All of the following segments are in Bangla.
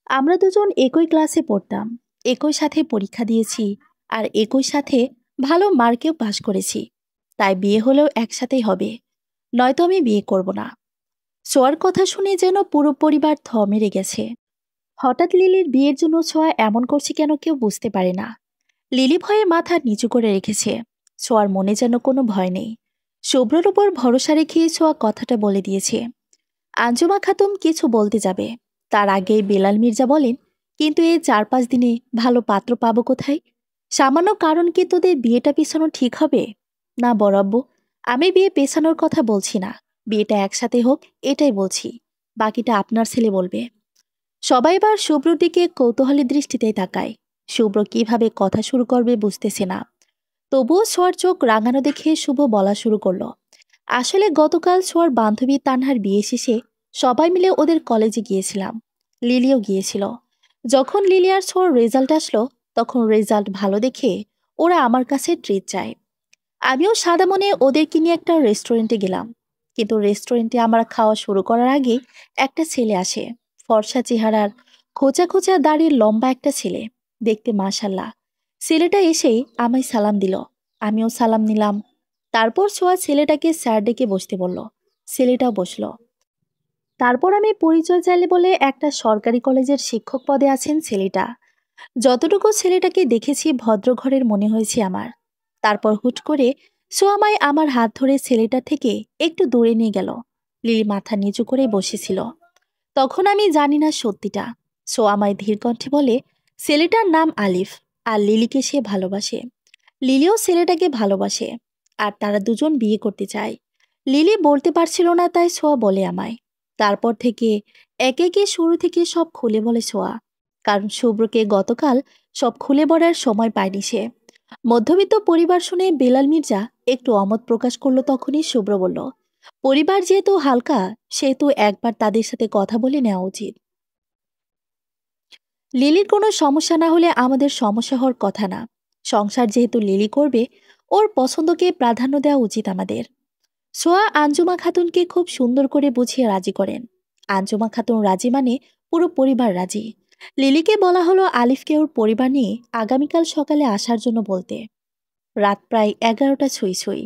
আমরা দুজন একই ক্লাসে পড়তাম, একই সাথে পরীক্ষা দিয়েছি, আর একই সাথে ভালো মার্কেও পাশ করেছি। তাই বিয়ে হলেও একসাথেই হবে, নয়তো আমি বিয়ে করব না। সোয়ার কথা শুনে যেন পুরো পরিবার থ মেরে গেছে। হঠাৎ লিলির বিয়ের জন্য ছোঁয়া এমন করছে কেন কেউ বুঝতে পারে না। লিলি ভয়ে মাথা নিচু করে রেখেছে। ছোঁয়ার মনে যেন কোনো ভয় নেই। শুভ্রর উপর ভরসা রেখে ছোঁয়া কথাটা বলে দিয়েছে। আঞ্জুমা খাতুন কিছু বলতে যাবে, তার আগেই বেলাল মির্জা বলেন, কিন্তু এই ৪-৫ দিনে ভালো পাত্র পাবো কোথায়? সামান্য কারণ কি তোদের বিয়েটা পেছানো ঠিক হবে? না বরাব্বু, আমি বিয়ে পেছানোর কথা বলছি না, বিয়েটা একসাথে হোক এটাই বলছি। বাকিটা আপনার ছেলে বলবে। সবাই এবার শুভ্রর দিকে কৌতূহলী দৃষ্টিতেই তাকায়। শুভ্র কিভাবে কথা শুরু করবে বুঝতেছে না। তবুও ছোঁয়ার চোখ রাঙানো দেখে শুভ বলা শুরু করলো। আসলে গতকাল ছোঁয়ার বান্ধবী তানহার বিয়ে শেষে সবাই মিলে ওদের কলেজে গিয়েছিলাম। লিলিও গিয়েছিল। যখন লিলি আর ছোঁয়ার রেজাল্ট আসলো, তখন রেজাল্ট ভালো দেখে ওরা আমার কাছে ট্রিট চায়। আমিও সাদা মনে ওদেরকে নিয়ে একটা রেস্টুরেন্টে গেলাম। কিন্তু রেস্টুরেন্টে আমার খাওয়া শুরু করার আগে একটা ছেলে আসে। ফর্সা চেহারার, খোঁচা খোঁচা দাড়ির লম্বা একটা ছেলে, দেখতে মাশাল্লাহ। ছেলেটা এসেই আমায় সালাম দিল। আমিও সালাম নিলাম। তারপর ছোঁয়া ছেলেটাকে স্যার ডেকে বসতে বলল। ছেলেটাও বসলো। তারপর আমি পরিচয় চাইলে বলে একটা সরকারি কলেজের শিক্ষক পদে আছেন ছেলেটা। যতটুকু ছেলেটাকে দেখেছি ভদ্রঘরের মনে হয়েছে আমার। তারপর হুট করে সোয়ামাই আমার হাত ধরে ছেলেটা থেকে একটু দূরে নিয়ে গেল। লিলি মাথা নিচু করে বসেছিল। তখন আমি জানি না সত্যিটা। সোয়ামাই ধীর কণ্ঠে বলে, ছেলেটার নাম আলিফ, আর লিলিকে সে ভালোবাসে। লিলিও ছেলেটাকে ভালোবাসে, আর তারা দুজন বিয়ে করতে চায়। লিলি বলতে পারছিল না, তাই সোয়া বলে আমায়। তারপর থেকে একে একে শুরু থেকে সব খুলে বলে সোয়া, কারণ শুভ্রকে গতকাল সব খুলে বলার সময় পায়নি সে। মধ্যবিত্ত পরিবার শুনে বেলাল মির্জা একটু অমত প্রকাশ করলো। তখনই শুভ্র বলল, পরিবার যেহেতু হালকা, সেহেতু একবার তাদের সাথে কথা বলে নেওয়া উচিত। লিলির কোনো সমস্যা না হলে আমাদের সমস্যা হওয়ার কথা না। সংসার যেহেতু লিলি করবে, ওর পছন্দকে প্রাধান্য দেওয়া উচিত আমাদের। সোয়া আঞ্জুমা খাতুনকে খুব সুন্দর করে বুঝিয়ে রাজি করেন। আঞ্জুমা খাতুন রাজি মানে পুরো পরিবার রাজি। লিলিকে বলা হলো আলিফকে ওর পরিবার নিয়ে আগামীকাল সকালে আসার জন্য বলতে। রাত প্রায় 11টা ছুঁই ছুঁই।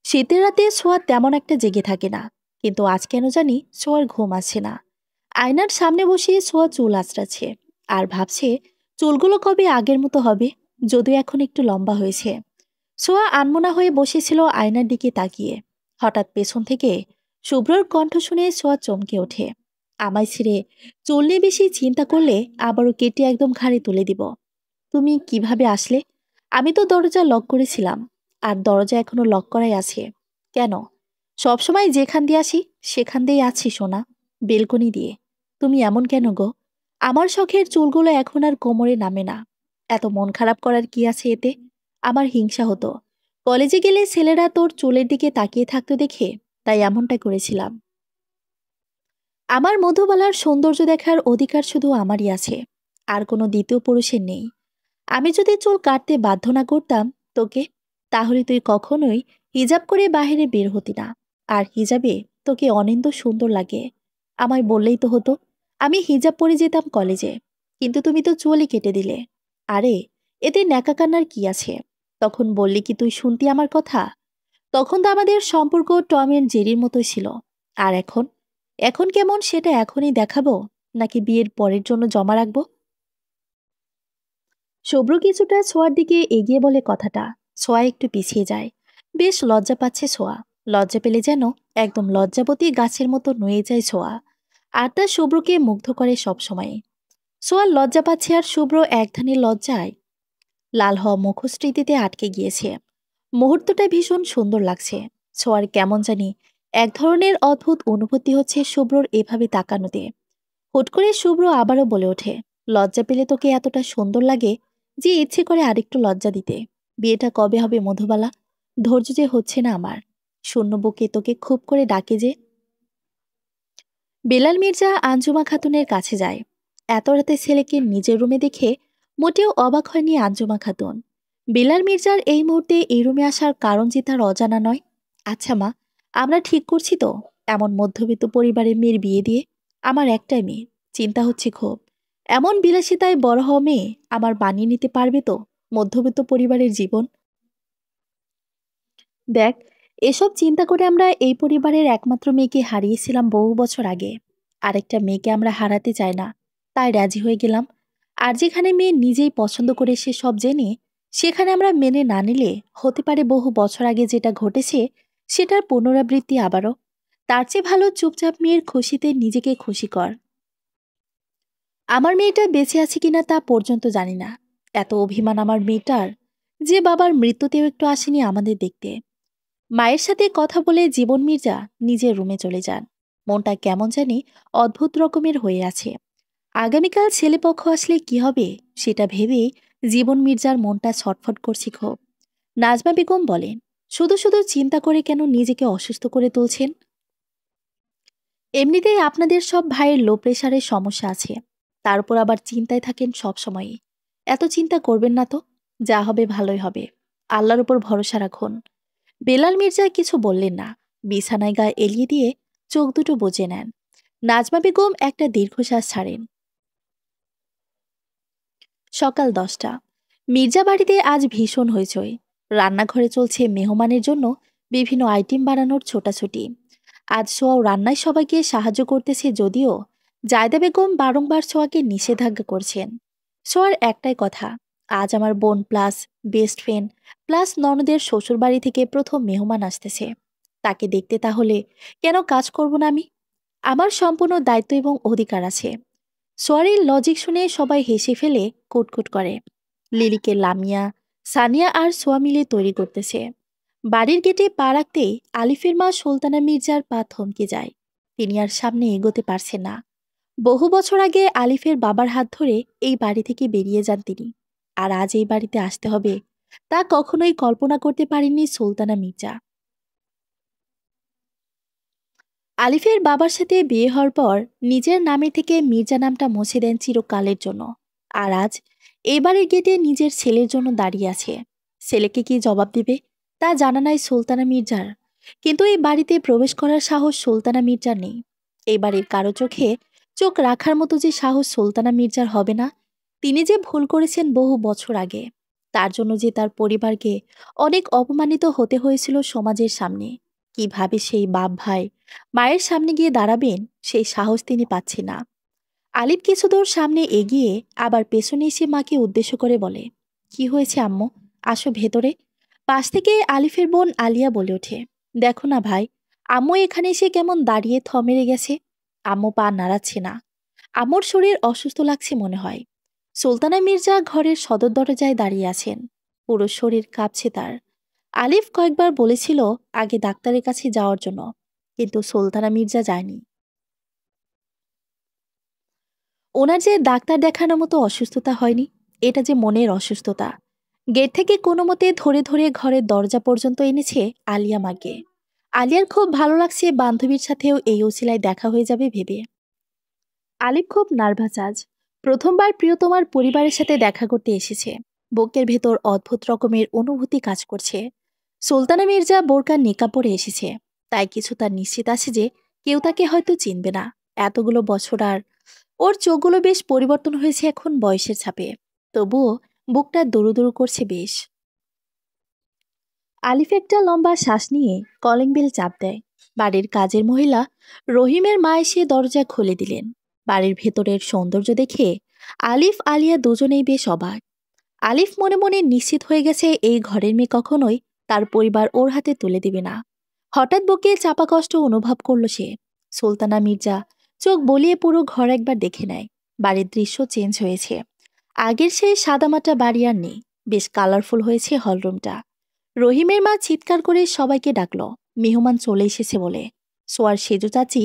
শীতের রাতে সোয়া তেমন একটা জেগে থাকে না, কিন্তু আজ কেন জানি সোয়ার ঘুম আসছে না। আয়নার সামনে বসিয়ে সোয়া চুল আঁচড়াচ্ছে আর ভাবছে চুলগুলো কবে আগের মতো হবে, যদিও এখন একটু লম্বা হয়েছে। সোয়া আনমনা হয়ে বসেছিল আয়নার দিকে তাকিয়ে। হঠাৎ পেছন থেকে শুভ্রর কণ্ঠ শুনে সোয়া চমকে ওঠে। আমায় ছেড়ে চুল নিয়ে বেশি চিন্তা করলে আবারও কেটে একদম ঘাড়ে তুলে দিব। তুমি কিভাবে আসলে? আমি তো দরজা লক করেছিলাম, আর দরজা এখনো লক করাই আছে। কেন? সবসময় যেখান দিয়ে আসি সেখান দিয়েই আছি সোনা, বেলকনি দিয়ে। তুমি এমন কেন গো? আমার শখের চুলগুলো এখন আর কোমরে নামে না। এত মন খারাপ করার কি আছে এতে? আমার হিংসা হতো। কলেজে গেলে ছেলেরা তোর চুলের দিকে তাকিয়ে থাকতো দেখে, তাই এমনটা করেছিলাম। আমার মধুবালার সৌন্দর্য দেখার অধিকার শুধু আমারই আছে, আর কোনো দ্বিতীয় পুরুষের নেই। আমি যদি চুল কাটতে বাধ্য না করতাম তোকে, তাহলে তুই কখনোই হিজাব করে বাইরে বের হতি না। আর হিজাবে তোকে অনিন্দ সুন্দর লাগে। আমায় বললেই তো হতো, আমি হিজাব পরে যেতাম কলেজে। কিন্তু তুমি তো চুলই কেটে দিলে। আরে, এতে ন্যাকা কান্নার কি আছে? তখন বললি কি তুই শুনতি আমার কথা? তখন তো আমাদের সম্পর্ক টম এন্ড জেরির মতোই ছিল। আর এখন? এখন কেমন সেটা এখনই দেখাবো, নাকি বিয়ের পরের জন্য জমা রাখবো? শুভ্র কিছুটা ছোঁয়ার দিকে এগিয়ে বলে কথাটা। ছোঁয়া একটু পিছিয়ে যায়। বেশ লজ্জা পাচ্ছে ছোঁয়া। লজ্জা পেলে যেন একদম লজ্জাবতী গাছের মতো নুয়ে যায় ছোঁয়া। আর তা শুভ্রকে মুগ্ধ করে সবসময়। ছোঁয়ার লজ্জা পাচ্ছে, আর শুভ্র একধানের লজ্জায় লাল হওয়া মুখশ্রীতে আটকে গিয়েছে। মুহূর্তটা ভীষণ সুন্দর লাগছে। ছোঁয়ার কেমন জানি এক ধরনের অদ্ভুত অনুভূতি হচ্ছে শুভ্রর এভাবে তাকানোতে। হুট করে শুভ্র আবারও বলে ওঠে, লজ্জা পেলে তোকে এতটা সুন্দর লাগে যে ইচ্ছে করে আরেকটু লজ্জা দিতে। বিয়েটা কবে হবে মধুবালা? ধৈর্য যে হচ্ছে না আমার। শূন্য বুকে তোকে খুব করে ডাকে যে। বেলাল মির্জা আঞ্জুমা খাতুনের কাছে যায়। এত রাতে ছেলেকে নিজের রুমে দেখে মোটেও অবাক হয়নি আঞ্জুমা খাতুন। বেলাল মির্জার এই মুহূর্তে এই রুমে আসার কারণ যে তার অজানা নয়। আচ্ছা মা, আমরা ঠিক করছি তো এমন মধ্যবিত্ত পরিবারের মেয়ের বিয়ে দিয়ে? আমার একটাই মেয়ে, চিন্তা হচ্ছে খুব। এমন বিলাসিতায় বড় হওয়া মেয়ে আমার মানিয়ে নিতে পারবে তো মধ্যবিত্ত পরিবারের জীবন? দেখ, এসব চিন্তা করে আমরা এই পরিবারের একমাত্র মেয়েকে হারিয়েছিলাম বহু বছর আগে। আরেকটা মেয়েকে আমরা হারাতে চাই না, তাই রাজি হয়ে গেলাম। আর যেখানে মেয়ে নিজেই পছন্দ করে সে সব জেনে, সেখানে আমরা মেনে না নিলে হতে পারে বহু বছর আগে যেটা ঘটেছে সেটার পুনরাবৃত্তি আবারও। তার চেয়ে ভালো চুপচাপ মেয়ের খুশিতে নিজেকে খুশি কর। আমার মেয়েটা বেঁচে আছে কিনা তা পর্যন্ত জানি না। এত অভিমান আমার মেয়েটার, যে বাবার মৃত্যুতেও একটু আসেনি আমাদের দেখতে। মায়ের সাথে কথা বলে জীবন মির্জা নিজের রুমে চলে যান। মনটা কেমন জানি অদ্ভুত রকমের হয়ে আছে। আগামীকাল ছেলেপক্ষ আসলে কি হবে সেটা ভেবেই জীবন মির্জার মনটা ছটফট করছে খুব। নাজমা বেগম বলেন, শুধু শুধু চিন্তা করে কেন নিজেকে অসুস্থ করে তুলছেন? এমনিতেই আপনাদের সব ভাইয়ের লো প্রেশারের সমস্যা আছে, তার উপর আবার চিন্তায় থাকেন সব সময়ই। এত চিন্তা করবেন না তো, যা হবে ভালোই হবে। আল্লাহর উপর ভরসা রাখুন। বেলাল মির্জা কিছু বললেন না, বিছানায় গা এলিয়ে দিয়ে চোখ দুটো বুজে নেন। নাজমা বেগম একটা দীর্ঘশ্বাস ছাড়েন। সকাল 10টা। মির্জা বাড়িতে আজ ভীষণ হইচই। রান্নাঘরে চলছে মেহমানের জন্য বিভিন্ন আইটেম বানানোর ছোটাছুটি। আজ সোয়াও রান্নায় সবাইকে সাহায্য করতেছে, যদিও জায়দা বেগম বারংবার সোয়াকে নিষেধাজ্ঞা করছেন। সোয়ার একটাই কথা, আজ আমার বোন প্লাস বেস্ট ফ্রেন্ড প্লাস ননদের শ্বশুরবাড়ি থেকে প্রথম মেহমান আসতেছে। তাকে দেখতে তাহলে কেন কাজ করব না আমি? আমার সম্পূর্ণ দায়িত্ব এবং অধিকার আছে। সোয়ারের লজিক শুনে সবাই হেসে ফেলে কুটকুট করে। লিলিকে লামিয়া, সানিয়া আর সোয়া মিলে তৈরি করতেছে। বাড়ির গেটে পা রাখতেই আলিফের মা সুলতানা মির্জার পা থমকে যায়। তিনি আর সামনে এগোতে পারছেন না। বহু বছর আগে আলিফের বাবার হাত ধরে এই বাড়ি থেকে বেরিয়ে যান তিনি। আর আজ এই বাড়িতে আসতে হবে, তা কখনোই কল্পনা করতে পারেননি সুলতানা মির্জা। আলিফের বাবার সাথে বিয়ে হওয়ার পর নিজের নামে থেকে মির্জা নামটা মুছে দেন চিরকালের জন্য। আর আজ এই বাড়ির গেটে নিজের ছেলের জন্য দাঁড়িয়ে আছে। ছেলেকে কি জবাব দিবে তা জানা নাই সুলতানা মির্জার। কিন্তু এই বাড়িতে প্রবেশ করার সাহস সুলতানা মির্জার নেই। এই বাড়ির কারো চোখে চোখ রাখার মতো যে সাহস সুলতানা মির্জার হবে না। তিনি যে ভুল করেছেন বহু বছর আগে, তার জন্য যে তার পরিবারকে অনেক অপমানিত হতে হয়েছিল সমাজের সামনে, কিভাবে সেই বাপ ভাই মায়ের সামনে গিয়ে দাঁড়াবেন সেই সাহস তিনি পাচ্ছেন না। আলিফ কিছু দূর সামনে এগিয়ে আবার পেছনে এসে মাকে উদ্দেশ্য করে বলে, কি হয়েছে আম্মু, আসো ভেতরে। পাশ থেকে আলিফের বোন আলিয়া বলে ওঠে, দেখো না ভাই, আম্মু এখানে এসে কেমন দাঁড়িয়ে মেরে গেছে। আম্মু পা নাড়াচ্ছে না। আম্মুর শরীর অসুস্থ লাগছে মনে হয়। সুলতানা মির্জা ঘরের সদর দরজায় দাঁড়িয়ে আছেন। পুরো শরীর কাঁপছে তার। আলিফ কয়েকবার বলেছিল আগে ডাক্তারের কাছে যাওয়ার জন্য, কিন্তু সুলতানা মির্জা যায়নি। ওনার যে ডাক্তার দেখানোর মতো অসুস্থতা হয়নি, এটা যে মনের অসুস্থতা। গেট থেকে কোনো মতে ধরে ধরে ঘরের দরজা পর্যন্ত এনেছে আলিয়া মাকে। আলিয়ার খুব ভালো লাগছে বান্ধবীর সাথেও এই উছিলায় দেখা হয়ে যাবে ভেবে। আলিফ খুব নার্ভাস আজ। প্রথমবার প্রিয়তমার পরিবারের সাথে দেখা করতে এসেছে। বুকের ভেতর অদ্ভুত রকমের অনুভূতি কাজ করছে। সুলতানা মির্জা বোরকার নিকাব পরে এসেছে, তাই কিছু তার নিশ্চিত আছে যে কেউ তাকে হয়তো চিনবে না এতগুলো বছর। আর ওর চোখগুলো বেশ পরিবর্তন হয়েছে এখন বয়সের ছাপে, তবুও বুকটা দুরু দুরু করছে বেশ। আলিফ একটা লম্বা শ্বাস নিয়ে কলিং বেল চাপ দেয়। বাড়ির কাজের মহিলা রহিমের মা এসে দরজা খুলে দিলেন। বাড়ির ভেতরের সৌন্দর্য দেখে আলিফ আলিয়া দুজনেই বেশ অবাক। আলিফ মনে মনে নিশ্চিত হয়ে গেছে এই ঘরের মেয়ে কখনোই তার পরিবার ওর হাতে তুলে দিবে না। হঠাৎ বুকে চাপা কষ্ট অনুভব করল সে। সুলতানা মির্জা চোখ বলিয়ে পুরো ঘর একবার দেখে নেয়। বাড়ির দৃশ্য চেঞ্জ হয়েছে। আগের সেই সাদামাটা বাড়ি আর নেই, বেশ কালারফুল হয়েছে হলরুমটা। রহিমের মা চিৎকার করে সবাইকে ডাকল, মেহমান চলে এসেছে বলে। সোয়ার সেজু চাচি,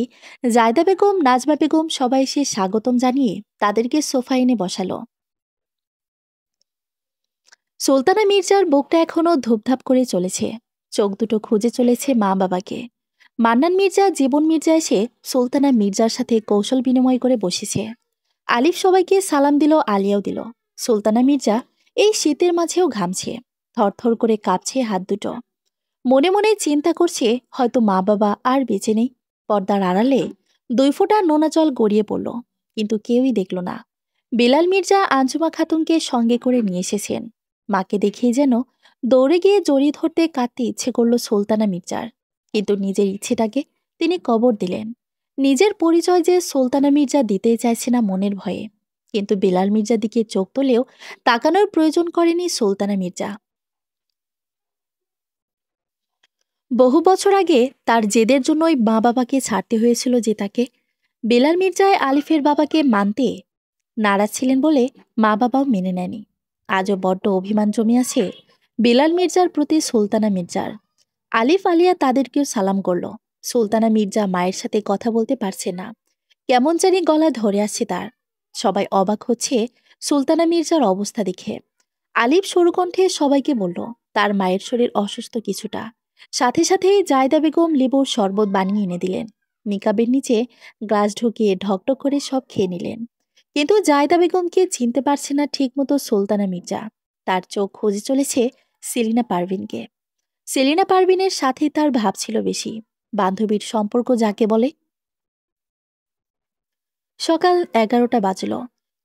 জায়দা বেগম, নাজমা বেগম সবাই এসে স্বাগতম জানিয়ে তাদেরকে সোফা এনে বসালো। সুলতানা মির্জার বুকটা এখনো ধূপধাপ করে চলেছে। চোখ দুটো খুঁজে চলেছে মা বাবাকে। মান্নান মির্জা, জীবন মির্জা এসে সুলতানা মির্জার সাথে কৌশল বিনিময় করে বসেছে। আলিফ সবাইকে সালাম দিল, আলিয়াও দিল। সুলতানা মির্জা এই শীতের মাঝেও ঘামছে, থরথর করে কাঁপছে হাত দুটো। মনে মনে চিন্তা করছে হয়তো মা বাবা আর বেঁচে নেই। পর্দার আড়ালে 2 ফোঁটা নোনা জল গড়িয়ে পড়ল, কিন্তু কেউই দেখল না। বেলাল মির্জা আঞ্জুমা খাতুনকে সঙ্গে করে নিয়ে এসেছেন। মাকে দেখেই যেন দৌড়ে গিয়ে জড়িয়ে ধরতে কাঁদতে ইচ্ছে করল সুলতানা মির্জার। কিন্তু নিজের ইচ্ছেটাকে তিনি কবর দিলেন। নিজের পরিচয় যে সুলতানা মির্জা দিতেই চাইছে না মনের ভয়ে। কিন্তু বেলাল মির্জার দিকে চোখ তুলেও তাকানোর প্রয়োজন করেনি সুলতানা মির্জা। বহু বছর আগে তার জেদের জন্যই মা বাবাকে ছাড়তে হয়েছিল যে তাকে। বেলাল মির্জায় আলিফের বাবাকে মানতে নারাজ ছিলেন বলে মা বাবাও মেনে নেয়নি। আজও বড্ড অভিমান জমে আছে বেলাল মির্জার প্রতি সুলতানা মির্জার। আলিফ আলিয়া তাদেরকেও সালাম করল। সুলতানা মির্জা মায়ের সাথে কথা বলতে পারছে না, কেমন জানি গলা ধরে আসছে তার। সবাই অবাক হচ্ছে সুলতানা মির্জার অবস্থা দেখে। আলিফ সরুকণ্ঠে সবাইকে বলল তার মায়ের শরীর অসুস্থ কিছুটা। সাথে সাথেই জায়দা বেগম লেবুর শরবত বানিয়ে এনে দিলেন। নিকাবের নিচে গ্লাস ঢুকিয়ে ঢকঢক করে সব খেয়ে নিলেন। কিন্তু জায়দা বেগমকে চিনতে পারছে না ঠিকমতো সুলতানা মির্জা। তার চোখ খুঁজে চলেছে সেলিনা পারভিনকে। সেলিনা পারভিনের সাথে তার ভাব ছিল বেশি, বান্ধবীর সম্পর্ক যাকে বলে। সকাল 11টা বাজল।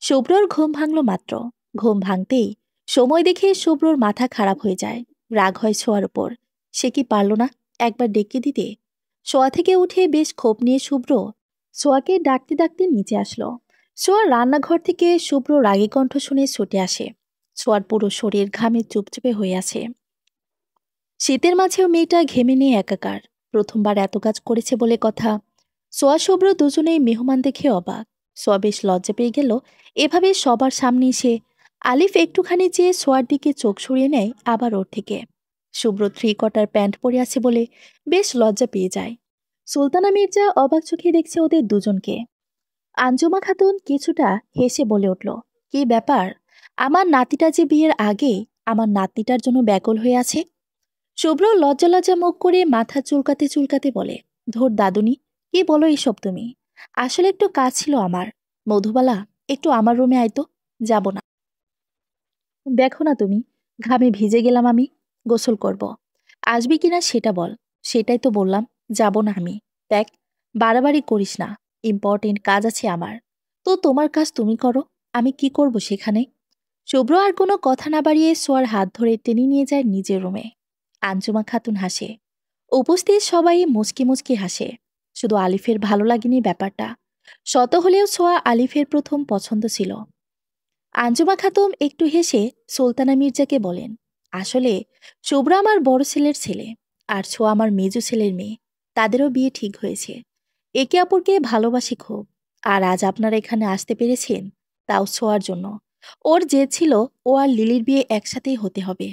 শুভ্রর ঘুম ভাঙল মাত্র। ঘুম ভাঙতেই সময় দেখে শুভ্রর মাথা খারাপ হয়ে যায়। রাগ হয় ছোঁয়ার উপর। সে কি পারল না একবার ডেকে দিতে? শোয়া থেকে উঠে বেশ ক্ষোভ নিয়ে শুভ্র সোয়াকে ডাকতে ডাকতে নিচে আসলো। সোয়া রান্নাঘর থেকে শুভ্র রাগী কণ্ঠ শুনে ছুটে আসে। সোয়ার পুরো শরীর ঘামে চুপচুপে হয়ে আছে। শীতের মাঝেও মেয়েটা ঘেমে নিয়ে একাকার। প্রথমবার এত কাজ করেছে বলে কথা। সোয়া শুভ্র দুজনেই মেহমান দেখে অবাক। সোয়া বেশ লজ্জা পেয়ে গেল এভাবে সবার সামনে এসে। আলিফ একটুখানি চেয়ে সোয়ার দিকে চোখ সরিয়ে নেয় আবার ওর থেকে। শুভ্র 3 কোয়ার্টার প্যান্ট পরে আছে বলে বেশ লজ্জা পেয়ে যায়। সুলতানা মির্জা অবাক চোখে দেখছে ওদের দুজনকে। আঞ্জুমা খাতুন কিছুটা হেসে বলে উঠল, কি ব্যাপার? আমার নাতিটা যে বিয়ের আগে আমার নাতনিটার জন্য ব্যাকুল হয়ে আছে। শুভ্র লজ্জা লজ্জা মুখ করে মাথা চুলকাতে চুলকাতে বলে, ধর দাদুনি, কি বলো এইসব তুমি? আসলে একটু কাজ ছিল আমার। মধুবালা, একটু আমার রুমে আইতো। যাব না। দেখো না তুমি, ঘামে ভিজে গেলাম আমি। গোসল করব। আসবি কিনা সেটা বল। সেটাই তো বললাম, যাব না আমি। দেখ, বাড়াবাড়ি করিস না। ইম্পর্টেন্ট কাজ আছে আমার। তো তোমার কাজ তুমি করো, আমি কি করব সেখানে? শুভ্র আর কোনো কথা না বাড়িয়ে সোয়ার হাত ধরে টেনে নিয়ে যায় নিজের রুমে। আঞ্জুমা খাতুন হাসে। উপস্থিত সবাই মুচকি মুচকি হাসে। শুধু আলিফের ভালো লাগেনি ব্যাপারটা। শত হলেও সোয়া আলিফের প্রথম পছন্দ ছিল। আঞ্জুমা খাতুম একটু হেসে সুলতানা মির্জাকে বলেন, আসলে শুভ্রা আমার বড় ছেলের ছেলে, আর ছোঁয়া আমার মেজো ছেলের মেয়ে। তাদেরও বিয়ে ঠিক হয়েছে। একে অপরকে ভালোবাসি খুব। আর আজ আপনারা এখানে আসতে পেরেছেন, তাও ছোঁয়ার জন্য। ওর জেদ ছিল ও আর লিলির বিয়ে একসাথেই হতে হবে।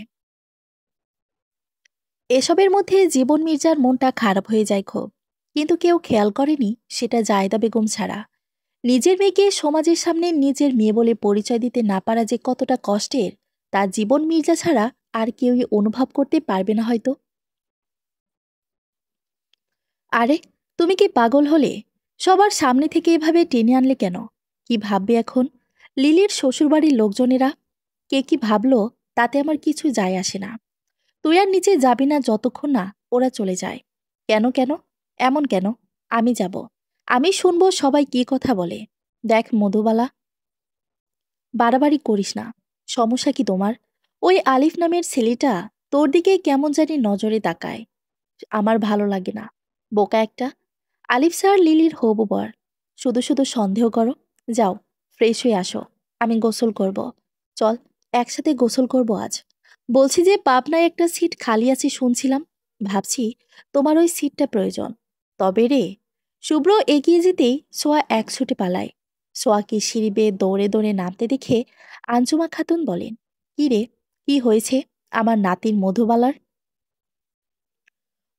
এসবের মধ্যে জীবন মির্জার মনটা খারাপ হয়ে যায় খুব। কিন্তু কেউ খেয়াল করেনি সেটা জায়দা বেগম ছাড়া। নিজের মেয়েকে সমাজের সামনে নিজের মেয়ে বলে পরিচয় দিতে না পারা যে কতটা কষ্টের, তা জীবন মির্জা ছাড়া আর কেউই অনুভব করতে পারবে না হয়তো। আরে, তুমি কি পাগল হলে? সবার সামনে থেকে এভাবে টেনে আনলে কেন? কি ভাববে এখন লিলির শ্বশুরবাড়ির লোকজনেরা? কে কি ভাবলো তাতে আমার কিছু যায় আসে না। তুই আর নিচে যাবি না যতক্ষণ না ওরা চলে যায়। কেন কেন? এমন কেন? আমি যাব। আমি শুনবো সবাই কি কথা বলে। দেখ মধুবালা, বাড়াবাড়ি করিস না। সমস্যা কি তোমার? ওই আলিফ নামের ছেলেটা তোর দিকে কেমন জানি নজরে তাকায়। আমার ভালো লাগে না। বোকা একটা। আলিফ স্যার লিলির হবু বর। শুধু শুধু সন্দেহ করো। যাও, ফ্রেশ হয়ে আসো। আমি গোসল করব। চল, একসাথে গোসল করব আজ। বলছি যে পাবনায় একটা সিট খালি আছে শুনছিলাম। ভাবছি তোমার ওই সিটটা প্রয়োজন। তবে রে। শুভ্র এগিয়ে যেতেই সোয়া এক ছুটে পালায়। সোয়াকে সিঁড়ি বেয়ে দৌড়ে দৌড়ে নামতে দেখে আঞ্জুমা খাতুন বলেন, কি রে, কি হয়েছে আমার নাতির মধুবালার?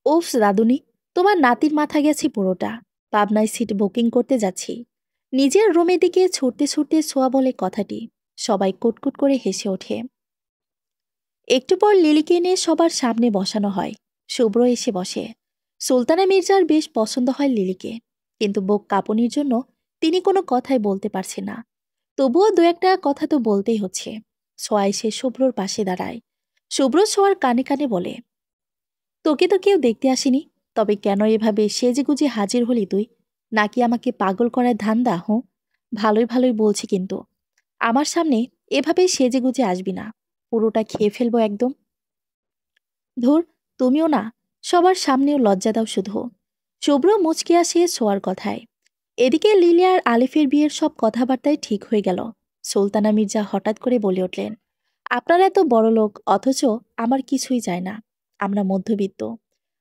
ওফস দাদুনি, তোমার নাতির মাথা গেছে পুরোটা। পাবনায় সিট বুকিং করতে যাচ্ছি। নিজের রুমের দিকে ছুটতে ছুটতে সোয়া বলে কথাটি। সবাই কুটকুট করে হেসে ওঠে। একটু পর লিলিকে এনে সবার সামনে বসানো হয়। শুভ্র এসে বসে। সুলতানা মির্জার বেশ পছন্দ হয় লিলিকে। কিন্তু বুক কাঁপুনির জন্য তিনি কোনো কথাই বলতে পারছে না। তবুও দু একটা কথা তো বলতেই হচ্ছে। সোয়া এসে শুভ্রর পাশে দাঁড়ায়। শুভ্র সোয়ার কানে কানে বলে, তোকে তো কেউ দেখতে আসেনি, তবে কেন এভাবে সেজেগুজে হাজির হলি তুই? নাকি আমাকে পাগল করার ধান্দা? হুঁ, ভালোই ভালোই বলছি কিন্তু। আমার সামনে এভাবে সেজেগুজে আসবি না, পুরোটা খেয়ে ফেলবো একদম। ধুর, তুমিও না, সবার সামনেও লজ্জা দাও শুধু। শুভ্র মুচকে আসে সোয়ার কথায়। এদিকে লিলি আর আলিফের বিয়ের সব কথাবার্তায় ঠিক হয়ে গেল। সুলতানা মির্জা হঠাৎ করে বলে উঠলেন, আপনারা এত বড় লোক, অথচ আমার কিছুই যায় না। আমরা মধ্যবিত্ত।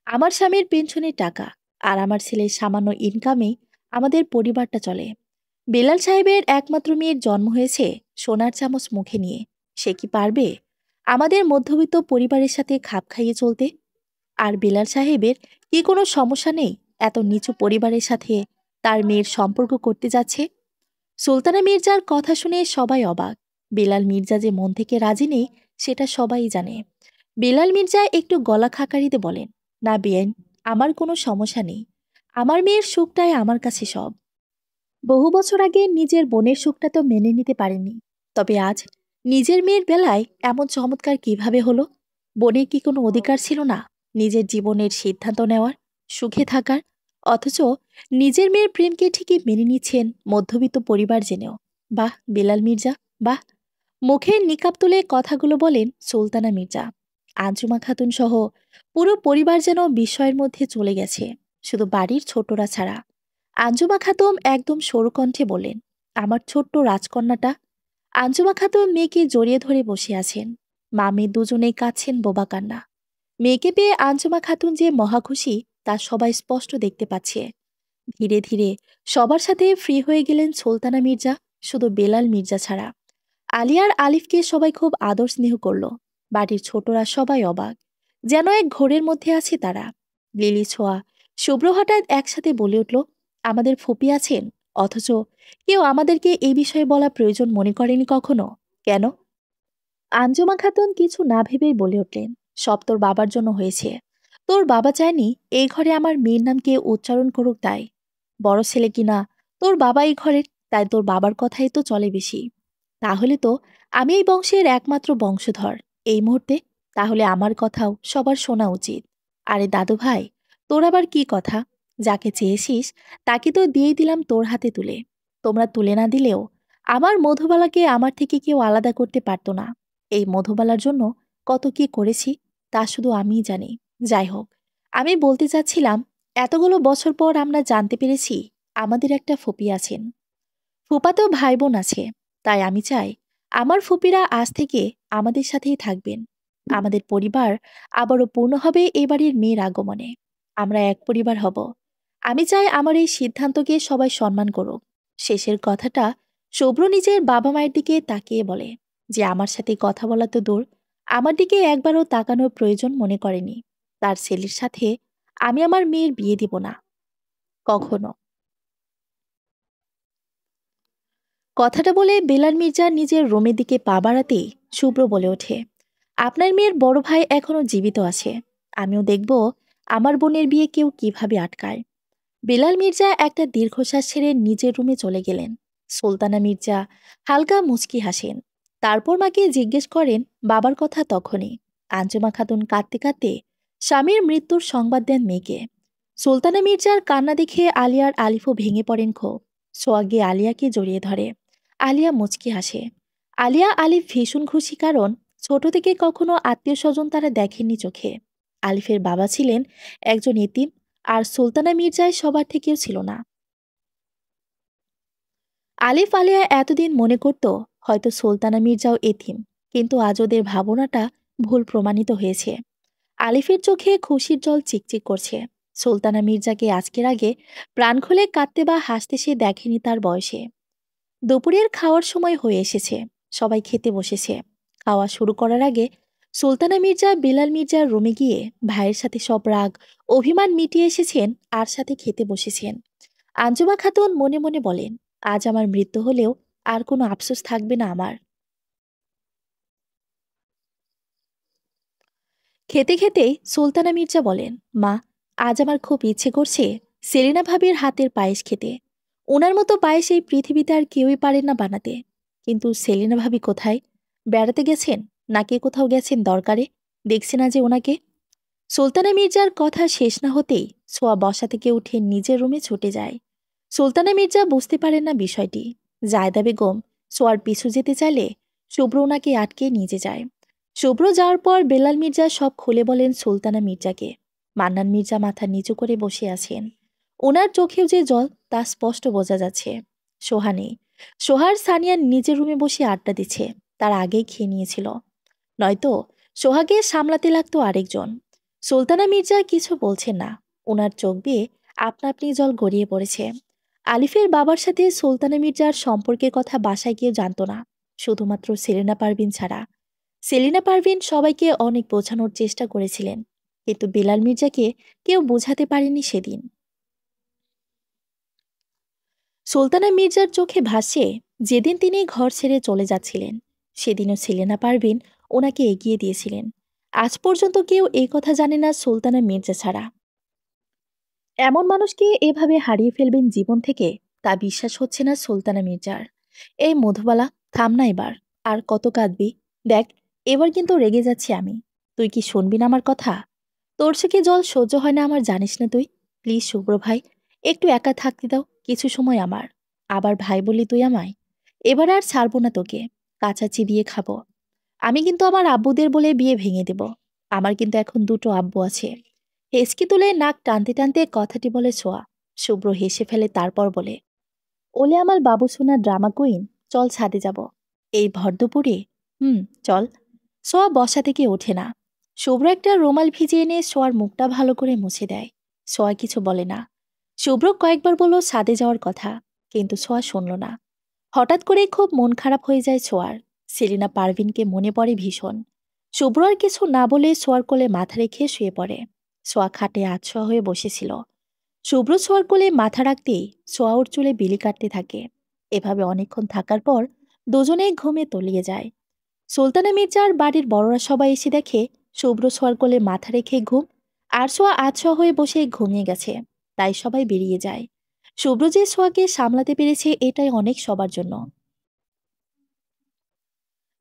আমার স্বামীর পেনশনের টাকা আর আমার ছেলের সামান্য ইনকামে আমাদের পরিবারটা চলে। বেলাল সাহেবের একমাত্র মেয়ের জন্ম হয়েছে সোনার চামচ মুখে নিয়ে। সে কি পারবে আমাদের মধ্যবিত্ত পরিবারের সাথে খাপ খাইয়ে চলতে? আর বেলাল সাহেবের কি কোনো সমস্যা নেই এত নিচু পরিবারের সাথে তার মেয়ের সম্পর্ক করতে যাচ্ছে? সুলতানা মির্জার কথা শুনে সবাই অবাক। বেলাল মির্জা যে মন থেকে রাজি নেই সেটা সবাই জানে। বেলাল মির্জা একটু গলা খাকারিতে বলেন, না বেআইন, আমার কোনো সমস্যা নেই। আমার মেয়ের সুখটাই আমার কাছে সব। বহু বছর আগে নিজের বোনের সুখটা তো মেনে নিতে পারেননি, তবে আজ নিজের মেয়ের বেলায় এমন চমৎকার কিভাবে হলো? বোনের কি কোনো অধিকার ছিল না নিজের জীবনের সিদ্ধান্ত নেওয়ার, সুখে থাকার? অথচ নিজের মেয়ের প্রেমকে ঠিকই মেনে নিচ্ছেন মধ্যবিত্ত পরিবার জেনেও। বাহ বেলাল মির্জা, বাহ! মুখের নিকাব তুলে কথাগুলো বলেন সুলতানা মির্জা। আঞ্জুমা খাতুন সহ পুরো পরিবার যেন বিস্ময়ের মধ্যে চলে গেছে, শুধু বাড়ির ছোটরা ছাড়া। আঞ্জুমা খাতুন একদম সরু কণ্ঠে বললেন, আমার ছোট্ট রাজকন্যাটা। আঞ্জুমা খাতুন মেয়েকে জড়িয়ে ধরে বসে আছেন। মা মেয়ে দুজনেই কাঁদছেন বোবা কান্না। মেয়েকে পেয়ে আঞ্জুমা খাতুন যে মহাখুশি তা সবাই স্পষ্ট দেখতে পাচ্ছে। ধীরে ধীরে সবার সাথে ফ্রি হয়ে গেলেন সুলতানা মির্জা, শুধু বেলাল মির্জা ছাড়া। আলিয়ার আলিফকে সবাই খুব আদর স্নেহ করল। বাড়ির ছোটরা সবাই অবাক, যেন এক ঘোরের মধ্যে আছে তারা। লিলি ছোঁয়া শুভ্র হঠাৎ একসাথে বলে উঠল, আমাদের ফুপি আছেন, অথচ কেউ আমাদেরকে এই বিষয়ে বলা প্রয়োজন মনে করেনি কখনো, কেন? আঞ্জুমা খাতুন কিছু না ভেবেই বলে উঠলেন, সব তোর বাবার জন্য হয়েছে। তোর বাবা চায়নি এই ঘরে আমার মেয়ের নামকে উচ্চারণ করুক, তাই। বড় ছেলে কিনা তোর বাবা এই ঘরের, তাই তোর বাবার কথাই তো চলে বেশি। তাহলে তো আমি এই বংশের একমাত্র বংশধর এই মুহূর্তে, তাহলে আমার কথাও সবার শোনা উচিত। আরে দাদু ভাই, তোর আবার কি কথা? যাকে চেয়েছিস তাকে তো দিয়েই দিলাম তোর হাতে তুলে। তোমরা তুলে না দিলেও আমার মধুবালাকে আমার থেকে কেউ আলাদা করতে পারতো না। এই মধুবালার জন্য কত কি করেছি তা শুধু আমিই জানি। যাই হোক, আমি বলতে চাচ্ছিলাম, এতগুলো বছর পর আমরা জানতে পেরেছি আমাদের একটা ফুপি আছেন। ফুপাতেও ভাই বোন আছে। তাই আমি চাই আমার ফুপিরা আজ থেকে আমাদের সাথেই থাকবেন। আমাদের পরিবার আবারও পূর্ণ হবে এই বাড়ির মেয়ের আগমনে। আমরা এক পরিবার হব। আমি চাই আমার এই সিদ্ধান্তকে সবাই সম্মান করুক। শেষের কথাটা শুভ্র নিজের বাবা মায়ের দিকে তাকিয়ে বলে, যে আমার সাথে কথা বলা তো দূর, আমার দিকে একবারও তাকানোর প্রয়োজন মনে করেনি। তার ছেলের সাথে আমি আমার মেয়ের বিয়ে দিব না, কখনো। কথাটা বলে বেলাল মির্জা নিজের রুমের দিকে পা বাড়াতেই শুভ্র বলে ওঠে, আপনার মেয়ের বড় ভাই এখনো জীবিত আছে। আমিও দেখব আমার বোনের বিয়ে কেউ কিভাবে আটকায়। বেলাল মির্জা একটা দীর্ঘশ্বাস ছেড়ে নিজের রুমে চলে গেলেন। সুলতানা মির্জা হালকা মুচকি হাসেন। তারপর মাকে জিজ্ঞেস করেন বাবার কথা তখনই। আঞ্জুমা খাতুন কাঁদতে কাঁদতে স্বামীর মৃত্যুর সংবাদ দেন মেয়েকে। সুলতানা মির্জার কান্না দেখে আলিয়ার আলিফও ভেঙে পড়েন ক্ষোভ। সোয়াগ গিয়ে আলিয়াকে জড়িয়ে ধরে। আলিয়া মুচকি হাসে। আলিয়া আলিফ ভীষণ খুশি, কারণ ছোট থেকে কখনো আত্মীয় স্বজন তারা দেখেননি চোখে। আলিফের বাবা ছিলেন একজন এতিম, আর সুলতানা মির্জায় সবার থেকেও ছিল না। আলিফ আলিয়া এতদিন মনে করত হয়তো সুলতানা মির্জাও এতিম, কিন্তু আজ ওদের ভাবনাটা ভুল প্রমাণিত হয়েছে। আলিফের চোখে খুশির জল চিকচিক করছে। সুলতানা মির্জাকে আজকের আগে প্রাণ খুলে কাঁদতে বা হাসতে সে দেখেনি তার বয়সে। দুপুরের খাওয়ার সময় হয়ে এসেছে। সবাই খেতে বসেছে। খাওয়া শুরু করার আগে সুলতানা মির্জা বেলাল মির্জার রুমে গিয়ে ভাইয়ের সাথে সব রাগ অভিমান মিটিয়ে এসেছেন, আর সাথে খেতে বসেছেন। আঞ্জুমা খাতুন মনে মনে বলেন, আজ আমার মৃত্যু হলেও আর কোনো আফসোস থাকবে না আমার। খেতে খেতেই সুলতানা মির্জা বলেন, মা, আজ আমার খুব ইচ্ছে করছে সেলিনা ভাবির হাতের পায়েস খেতে। ওনার মতো পায়েস এই পৃথিবীতে আর কেউই পারেন না বানাতে। কিন্তু সেলিনা ভাবি কোথায়? বেড়াতে গেছেন, নাকি কোথাও গেছেন দরকারে? দেখছে না যে ওনাকে। সুলতানা মির্জার কথা শেষ না হতেই ছোঁয়া বসা থেকে উঠে নিজের রুমে ছুটে যায়। সুলতানা মির্জা বুঝতে পারেন না বিষয়টি। জায়দা বেগম সোয়ার পিছু যেতে চাইলে শুভ্র ওনাকে আটকে নিয়ে যায়। শুভ্র যাওয়ার পর বেলাল মির্জা সব খুলে বলেন সুলতানা মির্জাকে। মান্নান মির্জা মাথা নিচু করে বসে আছেন। ওনার চোখেও যে জল তা স্পষ্ট বোঝা যাচ্ছে। সোহা নেই। সোহার সানিয়া নিজের রুমে বসে আড্ডা দিচ্ছে। তার আগেই খেয়ে নিয়েছিল, নয়তো সোহাকে সামলাতে লাগতো আরেকজন। সুলতানা মির্জা কিছু বলছেন না। ওনার চোখ দিয়ে আপনা আপনি জল গড়িয়ে পড়েছে। আলিফের বাবার সাথে সুলতানা মির্জার সম্পর্কের কথা বাসায় কেউ জানতো না, শুধুমাত্র সেলিনা পারভিন ছাড়া। সেলিনা পারভিন সবাইকে অনেক বোঝানোর চেষ্টা করেছিলেন, কিন্তু বেলাল মির্জাকে কেউ বোঝাতে পারেনি সেদিন। সুলতানা মির্জার চোখে ভাসে যেদিন তিনি ঘর ছেড়ে চলে যাচ্ছিলেন, সেদিনও সেলিনা পারভিন ওনাকে এগিয়ে দিয়েছিলেন। আজ পর্যন্ত কেউ এই কথা জানে না সুলতানা মির্জা ছাড়া। এমন মানুষকে এভাবে হারিয়ে ফেলবেন জীবন থেকে, তা বিশ্বাস হচ্ছে না সুলতানা মির্জার। এই মধুবালা, থাম না এবার। আর কত কাঁদবি? দেখ, এবার কিন্তু রেগে যাচ্ছি আমি। তুই কি শুনবি না আমার কথা? তোর চোখে জল সহ্য হয় না আমার, জানিস না তুই? প্লিজ শুভ্র ভাই, একটু একা থাকতে দাও কিছু সময় আমার। আবার ভাই বললি তুই আমায়। এবার আর ছাড়বো না তোকে। কাঁচা চিবিয়ে খাবো। আমি কিন্তু আমার আব্বুদের বলে বিয়ে ভেঙে দেব। আমার কিন্তু এখন দুটো আব্বু আছে। হেসকি তুলে নাক টানতে টানতে কথাটি বলে ছোঁয়া। শুভ্র হেসে ফেলে, তারপর বলে, ওলে আমার বাবু সোনা ড্রামা কুইন, চল ছাদে যাব। এই ভর দুপুরে? চল। সোয়া বসা থেকে ওঠে না। শুভ্র একটা রুমাল ভিজিয়ে এনে সোয়ার মুখটা ভালো করে মুছে দেয়। সোয়া কিছু বলে না। শুভ্র কয়েকবার বলল ছাদে যাওয়ার কথা, কিন্তু সোয়া শুনল না। হঠাৎ করে খুব মন খারাপ হয়ে যায় সোয়ার। সেলিনা পারভিনকে মনে পড়ে ভীষণ। শুভ্র আর কিছু না বলে সোয়ার কোলে মাথা রেখে শুয়ে পড়ে। সোয়া খাটে আতশোয়া হয়ে বসেছিল। শুভ্র সোয়ার কোলে মাথা রাখতেই সোয়া ওর চুলে বিলি কাটতে থাকে। এভাবে অনেকক্ষণ থাকার পর দুজনেই ঘুমে তলিয়ে যায়। সুলতানা মির্জার বাড়ির বড়রা সবাই এসে দেখে শুভ্র সোয়ার কোলে মাথা রেখে ঘুম, আর সোয়া আতশোয়া হয়ে বসে ঘুমিয়ে গেছে। তাই সবাই বেরিয়ে যায়। শুভ্র যে সোয়াকে সামলাতে পেরেছে এটাই অনেক সবার জন্য।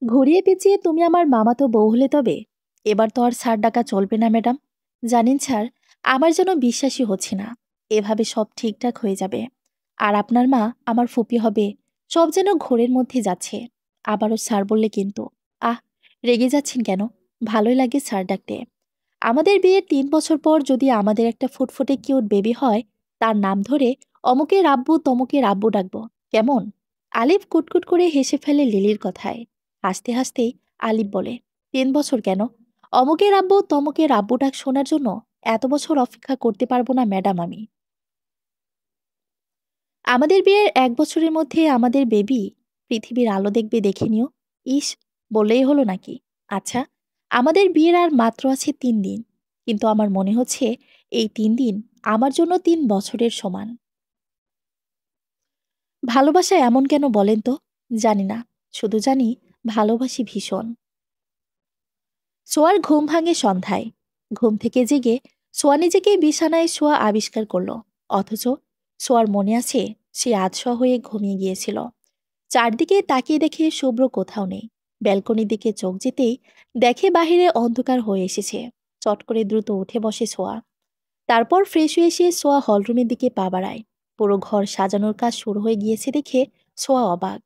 ঘুরিয়ে পেঁচিয়ে তুমি আমার মামাতো বউ হলে তবে? এবার তো আর স্যার ডাকা চলবে না ম্যাডাম। জানেন স্যার, আমার যেন বিশ্বাসই হচ্ছে না এভাবে সব ঠিকঠাক হয়ে যাবে। আর আপনার মা আমার ফুপি হবে, সব যেন ঘোরের মধ্যে যাচ্ছে। আবারও স্যার বললে কিন্তু। আহ, রেগে যাচ্ছেন কেন? ভালোই লাগে স্যার ডাকতে। আমাদের বিয়ের 3 বছর পর যদি আমাদের একটা ফুটফুটে কিউট বেবি হয়, তার নাম ধরে অমুকের আব্বু তমুকের আব্বু ডাকবো, কেমন? আলিফ কুটকুট করে হেসে ফেলে লিলির কথায়। হাসতে হাসতেই আলিফ বলে, 3 বছর কেন? অমুকের আব্বু তমুকের আব্বু ডাক শোনার জন্য এত বছর অপেক্ষা করতে পারবো না ম্যাডাম আমি। আমাদের বিয়ের 1 বছরের মধ্যে আমাদের বেবি পৃথিবীর আলো দেখবে, দেখে নিও। ইস, বললেই হলো নাকি? আচ্ছা, আমাদের বিয়ের আর মাত্র আছে 3 দিন, কিন্তু আমার মনে হচ্ছে এই 3 দিন আমার জন্য 3 বছরের সমান। ভালোবাসা এমন কেন বলেন তো? জানি না, শুধু জানি ভালোবাসি ভীষণ। সোয়ার ঘুম ভাঙে সন্ধ্যায়। ঘুম থেকে জেগে সোয়া নিজেকে বিছানায় শোয়া আবিষ্কার করল, অথচ সোয়ার মনে আছে সে আধশোয়া হয়ে ঘুমিয়ে গিয়েছিল। চারদিকে তাকিয়ে দেখে শুভ্র কোথাও নেই। ব্যালকনির দিকে চোখ যেতেই দেখে বাহিরে অন্ধকার হয়ে এসেছে। চট করে দ্রুত উঠে বসে সোয়া। তারপর ফ্রেশ হয়ে এসে সোয়া হলরুমের দিকে পা বাড়ায়। পুরো ঘর সাজানোর কাজ শুরু হয়ে গিয়েছে দেখে সোয়া অবাক।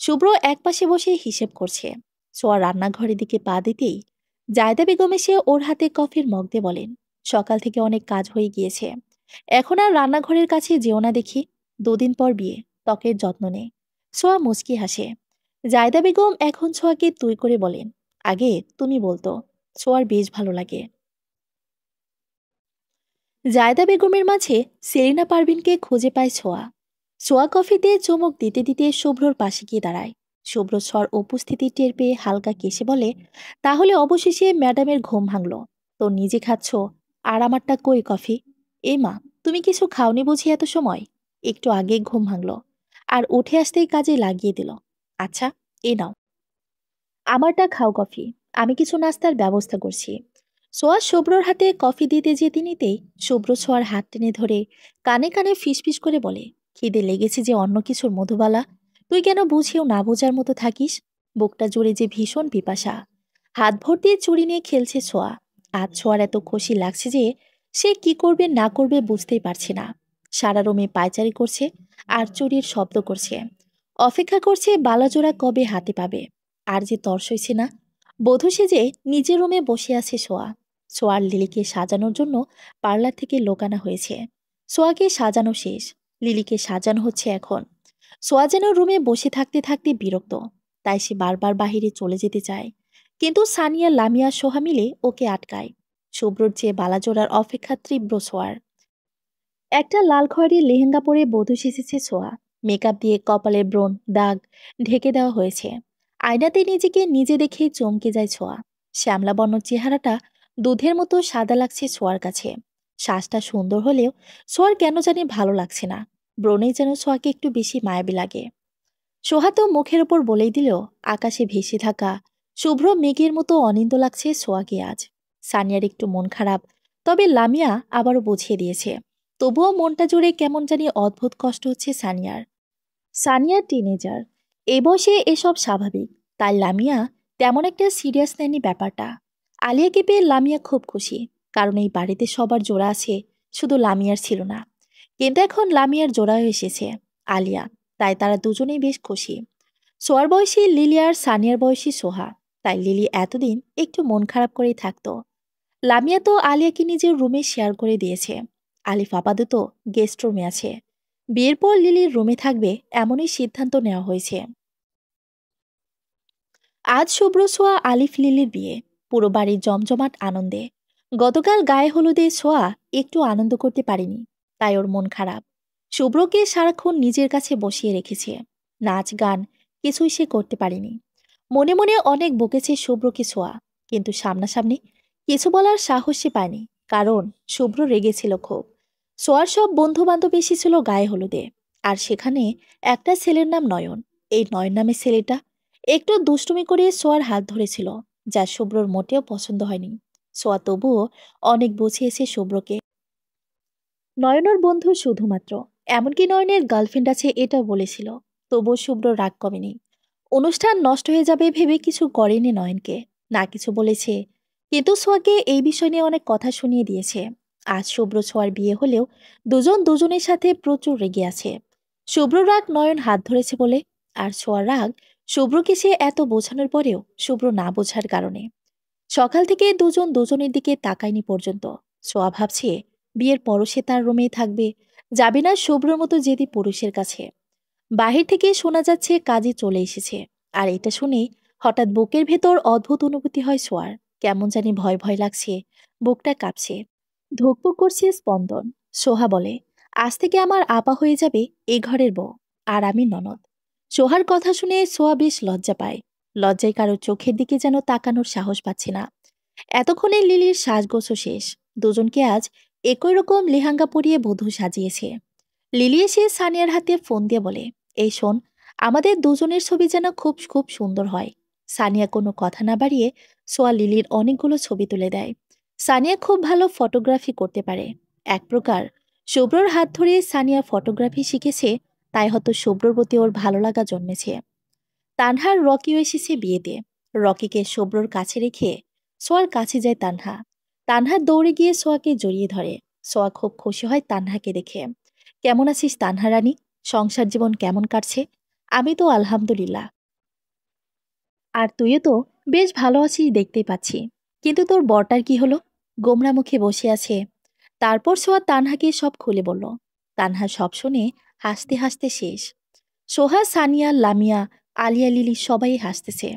শুভ্র একপাশে বসে হিসেব করছে। সোয়া রান্নাঘরের দিকে পা দিতেই জায়দা বেগম এসে ওর হাতে কফির মগ দিয়ে বলেন, সকাল থেকে অনেক কাজ হয়ে গিয়েছে, এখন আর রান্নাঘরের কাছে যেও না দেখি। 2 দিন পর বিয়ে, ত্বকের যত্ন নে। সোয়া মুচকি হাসে। জায়দা বেগম এখন সোয়াকে তুই করে বলেন, আগে তুমি বলতো। সোয়ার বেশ ভালো লাগে। জায়দা বেগমের মাঝে সেলিনা পারভিনকে খুঁজে পায় ছোঁয়া। ছোঁয়া কফিতে চুমুক দিতে দিতে শুভ্রর পাশে গিয়ে দাঁড়ায়। শুভ্র স্বর উপস্থিতি টের পেয়ে হালকা কেসে বলে, তাহলে অবশেষে ম্যাডামের ঘুম ভাঙল। তো নিজে খাচ্ছ, আর আমারটা কই কফি? এ মা, তুমি কিছু খাওনি বুঝি এত সময়? একটু আগে ঘুম ভাঙল, আর উঠে আসতেই কাজে লাগিয়ে দিল। আচ্ছা, এ নাও, আমারটা খাও কফি। আমি কিছু নাস্তার ব্যবস্থা করছি। সোয়া শুভ্রর হাতে কফি দিতে যেতে নিতেই শুভ্র ছোঁয়ার হাত টেনে ধরে কানে কানে ফিসফিস করে বলে, খিদে লেগেছে যে অন্য কিছুর মধুবালা, তুই কেন বুঝেও না বোঝার মতো থাকিস? বুকটা জুড়ে যে ভীষণ পিপাসা। হাত ভর্তি চুড়ি নিয়ে খেলছে ছোঁয়া। আজ ছোঁয়ার এত খুশি লাগছে যে সে কি করবে না করবে বুঝতেই পারছে না। সারা রুমে পায়চারি করছে আর চুরির শব্দ করছে। অপেক্ষা করছে বালাজোড়া কবে হাতে পাবে। আর যে তর সইছে না, বধূ সেজে নিজের রুমে বসে আছে সোয়া। সোয়ার লিলিকে সাজানোর জন্য পার্লার থেকে লোকানো হয়েছে। সোয়াকে সাজানো শেষ, লিলিকে সাজানো হচ্ছে এখন। সোয়া যেন রুমে বসে থাকতে থাকতে বিরক্ত, তাই সে বারবার বাহিরে চলে যেতে চায়। কিন্তু সানিয়া, লামিয়া, সোহা মিলে ওকে আটকায়। শুভ্রর চেয়ে বালাজোড়ার অপেক্ষা তীব্র সোয়ার। একটা লাল খয়েরি লেহেঙ্গা পরে বধূ সেজেছে সোয়া। মেকআপ দিয়ে কপালে ব্রণ দাগ ঢেকে দেওয়া হয়েছে। আয়নাতে নিজেকে নিজে দেখেই চমকে যায় ছোঁয়া। শ্যামলা বর্ণ চেহারাটা দুধের মতো সাদা লাগছে ছোঁয়ার কাছে। শ্বাসটা সুন্দর হলেও ছোঁয়ার কেন জানি ভালো লাগছে না। ব্রণেই যেন ছোঁয়াকে একটু বেশি মায়াবী লাগে। সোহা তো মুখের ওপর বলেই দিল, আকাশে ভেসে থাকা শুভ্র মেঘের মতো অনিন্দ লাগছে সোয়াকে আজ। সানিয়ার একটু মন খারাপ, তবে লামিয়া আবারও বুঝিয়ে দিয়েছে। তবুও মনটা জুড়ে কেমন জানি অদ্ভুত কষ্ট হচ্ছে সানিয়ার। সানিয়া টিনেজার, এই বয়সে এসব স্বাভাবিক। তাই লামিয়া তেমন একটা সিরিয়াস নেয়নি ব্যাপারটা। আলিয়াকে পেয়ে লামিয়া খুব খুশি, কারণ এই বাড়িতে সবার জোড়া আছে, শুধু লামিয়ার ছিল না। কিন্তু এখন লামিয়ার জোড়াও এসেছে, আলিয়া। তাই তারা দুজনেই বেশ খুশি। সোয়ার বয়সী লিলি আর সানিয়ার বয়সী সোহা, তাই লিলি এতদিন একটু মন খারাপ করেই থাকতো। লামিয়া তো আলিয়াকে নিজের রুমে শেয়ার করে দিয়েছে। আলিফ আপাতত গেস্ট রুমে আছে। বিয়ের পর লিলির রুমে থাকবে এমনই সিদ্ধান্ত নেওয়া হয়েছে। আজ শুভ্র সোয়া আলিফ লিলির বিয়ে, পুরো বাড়ির জমজমাট আনন্দে। গতকাল গায়ে হলুদে সোয়া একটু আনন্দ করতে পারেনি, তাই ওর মন খারাপ। শুভ্রকে সারাক্ষণ নিজের কাছে বসিয়ে রেখেছে। নাচ গান কিছুই সে করতে পারেনি। মনে মনে অনেক বকেছে শুভ্রকে সোয়া, কিন্তু সামনাসামনি কিছু বলার সাহস সে পায়নি, কারণ শুভ্র রেগেছিল খুব। সোয়ার সব বন্ধু বান্ধব এসেছিল গায়ে হলুদে, আর সেখানে একটা ছেলের নাম নয়ন। এই নয়ন নামের ছেলেটা একটু দুষ্টুমি করে সোয়ার হাত ধরেছিল, যা শুভ্রর মোটেও পছন্দ হয়নি। সোয়া তবুও অনেক বুঝিয়েছে শুভ্রকে। নয়নের বন্ধু শুধুমাত্র, এমনকি নয়নের গার্লফ্রেন্ড আছে এটাও বলেছিল। তবুও শুভ্র রাগ কমেনি। অনুষ্ঠান নষ্ট হয়ে যাবে ভেবে কিছু করেনি নয়নকে, না কিছু বলেছে। কিন্তু সোয়াকে এই বিষয় নিয়ে অনেক কথা শুনিয়ে দিয়েছে। আজ শুভ্র ছোঁয়ার বিয়ে হলেও দুজন দুজনের সাথে প্রচুর রেগে আছে। শুভ্র রাগ নয়ন হাত ধরেছে বলে, আর ছোঁয়ার রাগ শুভ্রকে সে এত বোঝানোর পরেও শুভ্র না বোঝার কারণে। সকাল থেকে দুজন দুজনের দিকে তাকায়নি পর্যন্ত। সোয়া ভাবছে বিয়ের পরও সে তার রুমেই থাকবে, যাবে না শুভ্রর মতো জেদি পুরুষের কাছে। বাহির থেকে শোনা যাচ্ছে কাজে চলে এসেছে। আর এটা শুনে হঠাৎ বুকের ভেতর অদ্ভুত অনুভূতি হয় সোয়ার। কেমন জানি ভয় ভয় লাগছে, বুকটা কাঁপছে, ধুকপুক করছে স্পন্দন। সোহা বলে, আজ থেকে আমার আপা হয়ে যাবে এই ঘরের বউ, আর আমি ননদ। সোহার কথা শুনে সোয়া বেশ লজ্জা পায়। লজ্জায় কারো চোখের দিকে যেন তাকানোর সাহস পাচ্ছে না। এতক্ষণে লিলির সাজগোছও শেষ। দুজনকে আজ একই রকম লেহাঙ্গা পরিয়ে বধূ সাজিয়েছে। লিলি এসে সানিয়ার হাতে ফোন দিয়ে বলে, এই শোন, আমাদের দুজনের ছবি যেন খুব খুব সুন্দর হয়। সানিয়া কোনো কথা না বাড়িয়ে সোয়া লিলির অনেকগুলো ছবি তুলে দেয়। সানিয়া খুব ভালো ফটোগ্রাফি করতে পারে। এক প্রকার শুভ্রর হাত ধরে সানিয়া ফটোগ্রাফি শিখেছে, তাই হয়তো শুভ্রর প্রতি ওর ভালো লাগা জন্মেছে। তানহার রকিও এসেছে বিয়েতে। রকিকে শুভ্রর কাছে রেখে সোয়ার কাছে যায় তানহা। তানহা দৌড়ে গিয়ে সোয়াকে জড়িয়ে ধরে। সোয়া খুব খুশি হয় তানহাকে দেখে। কেমন আছিস তানহা রানী? সংসার জীবন কেমন কাটছে? আমি তো আলহামদুলিল্লাহ। আর তুইও তো বেশ ভালো আছিস দেখতেই পাচ্ছি। কিন্তু তোর বরটার কি হলো? গোমরা মুখে বসে আছে। তারপর সোয়া তানহাকে সব খুলে বলল। তানহা সব শুনে হাসতে হাসতে শেষ। সোহা, সানিয়া, লামিয়া, আলিয়া, লিলি সবাই হাসতেছে।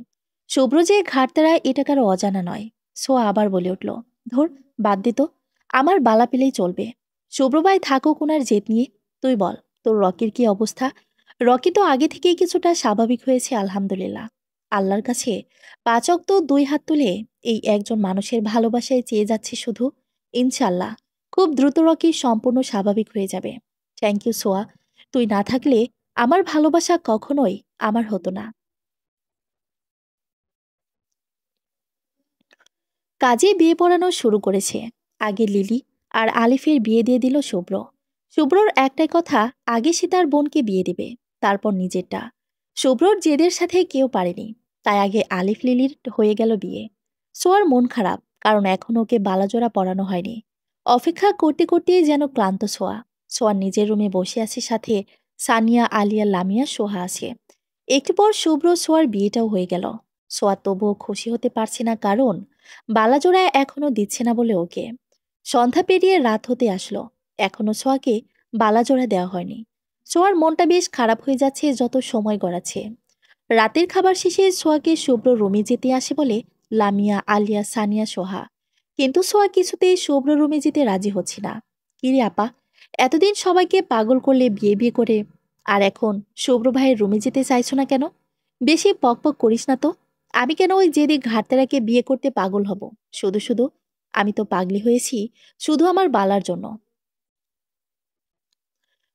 শুভ্র যে ঘাটতারা এটা কারো অজানা নয়। সোয়া আবার বলে উঠল, ধর, বাদ দে তো, আমার বালা পেলেই চলবে। শুভ্র ভাই থাকুক ওনার জেদ নিয়ে। তুই বল, তোর রকির কি অবস্থা? রকি তো আগে থেকেই কিছুটা স্বাভাবিক হয়েছে আলহামদুলিল্লাহ। আল্লাহর কাছে ৫ ওয়াক্ত ২ হাত তুলে এই একজন মানুষের ভালোবাসায় চেয়ে যাচ্ছে শুধু। ইনশাল্লাহ খুব দ্রুত রকি সম্পূর্ণ স্বাভাবিক হয়ে যাবে। থ্যাংক ইউ সোয়া, তুই না থাকলে আমার ভালোবাসা কখনোই আমার হতো না। কাজে বিয়ে পড়ানো শুরু করেছে। আগে লিলি আর আলিফের বিয়ে দিয়ে দিল শুভ্র। শুভ্রর একটাই কথা, আগে সে তার বোনকে বিয়ে দিবে, তারপর নিজেরটা। শুভ্রর জেদের সাথে কেউ পারেনি, তাই আগে আলিফ লিলির হয়ে গেল বিয়ে। সোয়ার মন খারাপ, কারণ এখনো ওকে বালাজোড়া পরানো হয়নি। অপেক্ষা করতে করতেই যেন ক্লান্ত সোয়া। সোয়ার নিজের রুমে বসে আছে, সাথে সানিয়া, আলিয়া, লামিয়া, সোহা আছে। একটু পর শুভ্র সোয়ার বিয়েটাও হয়ে গেল। সোয়া তবুও খুশি হতে পারছে না, কারণ বালাজোড়া এখনো দিচ্ছে না বলে ওকে। সন্ধ্যা পেরিয়ে রাত হতে আসলো, এখনো সোয়াকে বালাজোড়া দেওয়া হয়নি। সোয়ার মনটা বেশ খারাপ হয়ে যাচ্ছে যত সময় গড়াচ্ছে। রাতের খাবার শেষে সোয়াকে শুভ্র রুমে যেতে আসে বলে লামিয়া, আলিয়া, সানিয়া, সোহা। কিন্তু সোয়া কিছুতেই শুভ্র রুমে যেতে রাজি হচ্ছে না। কিরে আপা, এতদিন সবাইকে পাগল করলে বিয়ে বিয়ে করে, আর এখন শুভ্র ভাইয়ের রুমে যেতে চাইছো না কেন? বেশি পকপক করিস না তো। আমি কেন ওই জেদি ঘাটতেরাকে বিয়ে করতে পাগল হব শুধু শুধু? আমি তো পাগলি হয়েছি শুধু আমার বালার জন্য।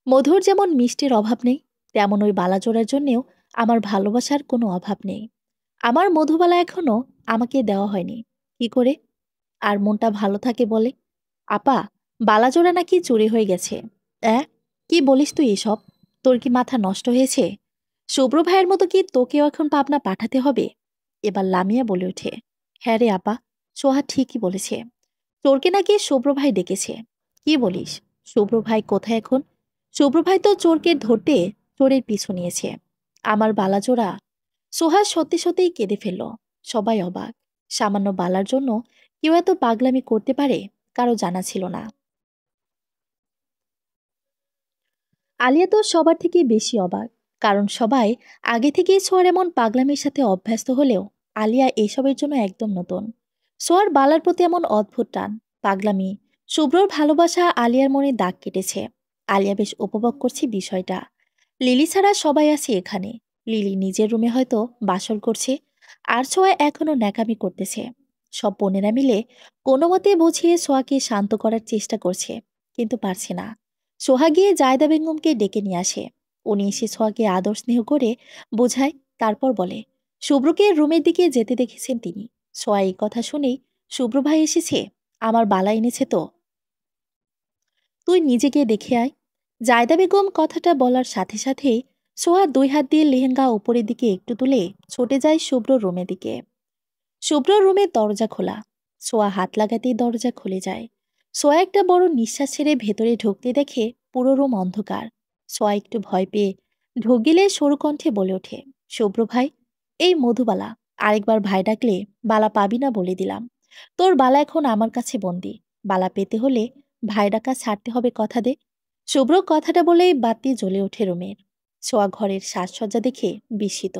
মধুর যেমন মিষ্টির অভাব নেই, তেমন ওই বালাজোড়ার জন্যেও আমার ভালোবাসার কোনো অভাব নেই। আমার মধুবালা এখনো আমাকে দেওয়া হয়নি। কি করে আর মনটা ভালো থাকে বলে? আপা, বালাজোড়া নাকি চুরি হয়ে গেছে। কি বলিস তুই এসব? তোর কি মাথা নষ্ট হয়েছে? শুভ্র ভাইয়ের মতো কি তোকেও এখন পাবনা পাঠাতে হবে? এবার লামিয়া বলে ওঠে, হ্যাঁ রে আপা, সোহা ঠিকই বলেছে। চোরকে নাকি শুভ্র ভাই ডেকেছে। কি বলিস? শুভ্র ভাই কোথায় এখন? শুভ্র ভাই তো চোরকে ধরতে চোরের পিছু নিয়েছে। আমার বালাজোড়া। সোহা সত্যি সত্যিই কেঁদে ফেলল। সবাই অবাক। সামান্য বালার জন্য কেউ এত পাগলামি করতে পারে, কারো জানা ছিল না। আলিয়া তো সবার থেকে বেশি অবাক, কারণ সবাই আগে থেকেই সোয়ার এমন পাগলামির সাথে অভ্যস্ত হলেও আলিয়া এসবের জন্য একদম নতুন। সোয়ার বালার প্রতি এমন অদ্ভুত টান, পাগলামি, শুভ্রর ভালোবাসা আলিয়ার মনে দাগ কেটেছে। আলিয়া বেশ উপভোগ করছে বিষয়টা। লিলি ছাড়া সবাই আছে এখানে। লিলি নিজের রুমে হয়তো বাসর করছে, আর সোয়া এখনো ন্যাকামি করতেছে। সব বোনেরা মিলে কোনো মতে বুঝিয়ে সোয়াকে শান্ত করার চেষ্টা করছে, কিন্তু পারছে না। সোহা গিয়ে জায়দা বেগমকে ডেকে নিয়ে আসে। উনি এসে সোহাকে আদর স্নেহ করে বোঝায়, তারপর বলে, শুভ্রকে রুমের দিকে যেতে দেখেছেন তিনি। সোয়া এই কথা শুনেই, শুভ্র ভাই এসেছে? আমার বালা এনেছে তো, তুই নিজে গিয়ে দেখে আয়। জায়দা বেগম কথাটা বলার সাথে সাথেই সোহা দুই হাত দিয়ে লেহেঙ্গা উপরের দিকে একটু তুলে ছুটে যায় শুভ্র রুমের দিকে। শুভ্র রুমের দরজা খোলা। সোয়া হাত লাগাতেই দরজা খুলে যায়। সোয়া একটা বড় নিঃশ্বাস ছেড়ে ভেতরে ঢুকতে দেখে পুরো রুম অন্ধকার। সোয়া একটু ভয় পেয়ে ঢুক গেলে সরু কণ্ঠে বলে ওঠে, শুভ্র ভাই, এই মধুবালা, আরেকবার ভাই ডাকলে বালা পাবি না বলে দিলাম। তোর বালা এখন আমার কাছে বন্দি। বালা পেতে হলে ভাই ডাকা ছাড়তে হবে, কথা দে। শুভ্র কথাটা বলেই বাতি জ্বলে ওঠে রুমের। সোয়া ঘরের সাজসজ্জা দেখে বিস্মিত।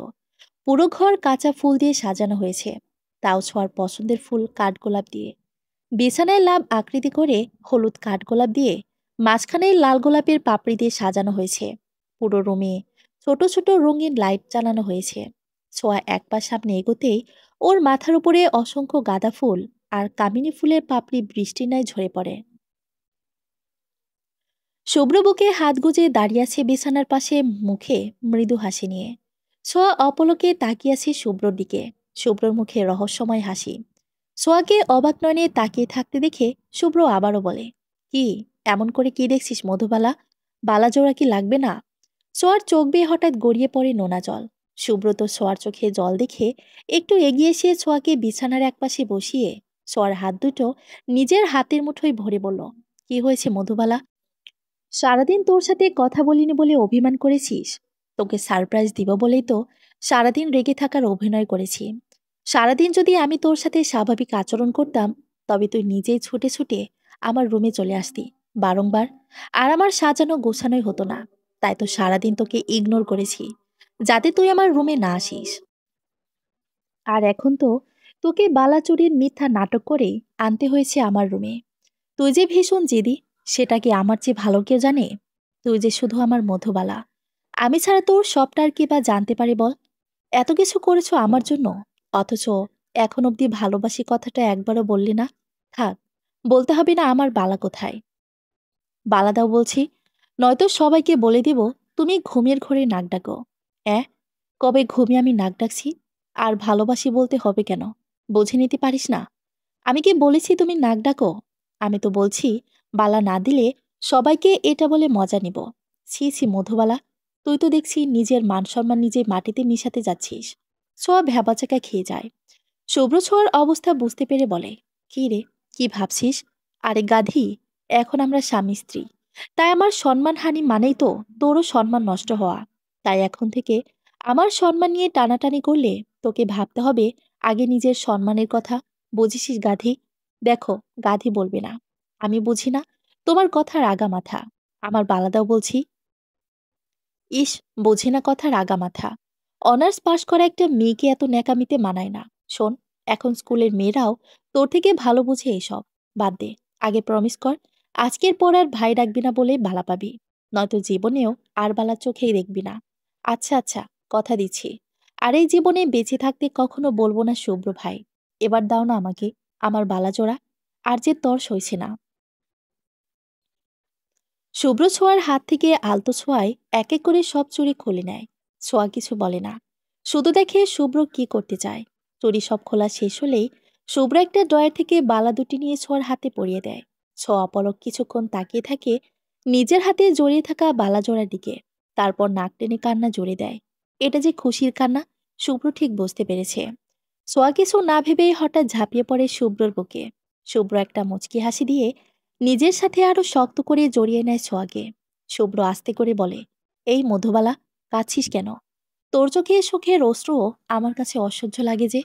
পুরো ঘর কাঁচা ফুল দিয়ে সাজানো হয়েছে, তাও ছোঁয়ার পছন্দের ফুল কাঠগোলাপ দিয়ে। বিছানায় লাভ আকৃতি করে হলুদ কাঠগোলাপ দিয়ে, মাঝখানে লাল গোলাপের পাপড়ি দিয়ে সাজানো হয়েছে। পুরো রুমে ছোট ছোট রঙিন লাইট চালানো হয়েছে। ছোঁয়া এক পা সামনে এগোতেই ওর মাথার উপরে অসংখ্য গাঁদা ফুল আর কামিনী ফুলের পাপড়ি বৃষ্টির ন্যায় ঝরে পড়ে। শুভ্র বুকে হাত গুজে দাঁড়িয়ে আছে বিছানার পাশে, মুখে মৃদু হাসি নিয়ে। সোয়া অপলকে তাকিয়ে আছে শুভ্রর দিকে। শুভ্রর মুখে রহস্যময় হাসি। সোয়াকে অবাক নয়নে তাকিয়ে থাকতে দেখে শুভ্র আবারও বলে, কি এমন করে কি দেখছিস মধুবালা? বালাজোড়া কি লাগবে না? সোয়ার চোখ বেয়ে হঠাৎ গড়িয়ে পড়ে নোনা জল। শুভ্র তো সোয়ার চোখে জল দেখে একটু এগিয়ে এসে সোয়াকে বিছানার একপাশে বসিয়ে সোয়ার হাত দুটো নিজের হাতের মুঠোয় ভরে বলল, কি হয়েছে মধুবালা? সারাদিন তোর সাথে কথা বলিনি বলে অভিমান করেছিস? তোকে সারপ্রাইজ দিব বলেই তো সারাদিন রেগে থাকার অভিনয় করেছি। সারাদিন যদি আমি তোর সাথে স্বাভাবিক আচরণ করতাম, তবে তুই নিজেই ছুটে ছুটে আমার রুমে চলে আসতি বারংবার, আর আমার সাজানো গোছানোই হতো না। তাই তো সারাদিন তোকে ইগনোর করেছি, যাতে তুই আমার রুমে না আসিস। আর এখন তো তোকে বালাচুরির মিথ্যা নাটক করে আনতে হয়েছে আমার রুমে। তুই যে ভীষণ জেদি, সেটা কি আমার চেয়ে ভালো কেউ জানে? তুই যে শুধু আমার মধুবালা, আমি ছাড়া তোর সবটা আর কি বা জানতে পারে বল? এত কিছু করেছো আমার জন্য, অথচ এখন অবধি ভালোবাসি কথাটা একবারও বললি না। থাক, বলতে হবে না আমার বালা কোথায়। বালা দাও বলছি, নয়তো সবাইকে বলে দিব তুমি ঘুমের ঘোরে নাক ডাকো। অ্যাঁ, কবে ঘুমিয়ে আমি নাক ডাকছি? আর ভালোবাসি বলতে হবে কেন? বুঝে নিতে পারিস না? আমি কি বলেছি তুমি নাক ডাকো? আমি তো বলছি বালা না দিলে সবাইকে এটা বলে মজা নিব। ছি ছি মধুবালা, তুই তো দেখছি নিজের মান সম্মান নিজে মাটিতে মিশাতে যাচ্ছিস। ছোঁয়া ভ্যাবাচাকা খেয়ে যায়। শুভ্র ছোঁয়ার অবস্থা বুঝতে পেরে বলে, কি রে, কি ভাবছিস? আরে গাধি, এখন আমরা স্বামী স্ত্রী। তাই আমার সম্মানহানি মানেই তো তোরও সম্মান নষ্ট হওয়া। তাই এখন থেকে আমার সম্মান নিয়ে টানাটানি করলে তোকে ভাবতে হবে আগে নিজের সম্মানের কথা। বুঝিসিস গাধি? দেখো, গাধি বলবে না। আমি বুঝি না তোমার কথার আগা মাথা। আমার বালা দাও বলছি। ইস, বোঝে না কথার আগা মাথা। অনার্স পাশ করা একটা মেয়েকে এত ন্যাকামিতে মানায় না। শোন, এখন স্কুলের মেয়েরাও তোর থেকে ভালো বুঝে এসব। বাদ দে, আগে প্রমিস কর আজকের পর আর ভাই ডাকবি না বলে বালা পাবি, নয়তো জীবনেও আর বালা চোখেই দেখবি না। আচ্ছা আচ্ছা, কথা দিচ্ছি। আর এই জীবনে বেঁচে থাকতে কখনো বলবো না শুভ্র ভাই। এবার দাও না আমাকে আমার বালা জোড়া। আর যে তর সইছে না। শুভ্র ছোঁয়ার হাত থেকে আলতো ছোঁয়ায় এক এক করে সব চুড়ি খুলে নেয়। ছোঁয়া কিছু বলে না, শুধু দেখে শুভ্র কি করতে চায়। চুড়ি সব খোলা শেষ হলেই শুভ্র একটা ড্রয়ার থেকে বালা দুটি নিয়ে ছোঁয়ার হাতে পরিয়ে দেয়। ছোঁয়া অপলক কিছুক্ষণ তাকিয়ে থাকে নিজের হাতে জড়িয়ে থাকা বালা জোড়ার দিকে। তারপর নাক টেনে কান্না জড়িয়ে দেয়। এটা যে খুশির কান্না শুভ্র ঠিক বুঝতে পেরেছে। ছোঁয়া কিছু না ভেবেই হঠাৎ ঝাঁপিয়ে পড়ে শুভ্রর বুকে। শুভ্র একটা মুচকি হাসি দিয়ে নিজের সাথে আরো শক্ত করে জড়িয়ে নেয় ছোঁয়াকে। শুভ্র আস্তে করে বলে, এই মধুবালা, কাঁদছিস কেন? তোর চোখে সুখের অশ্রুও আমার কাছে অসহ্য লাগে যে।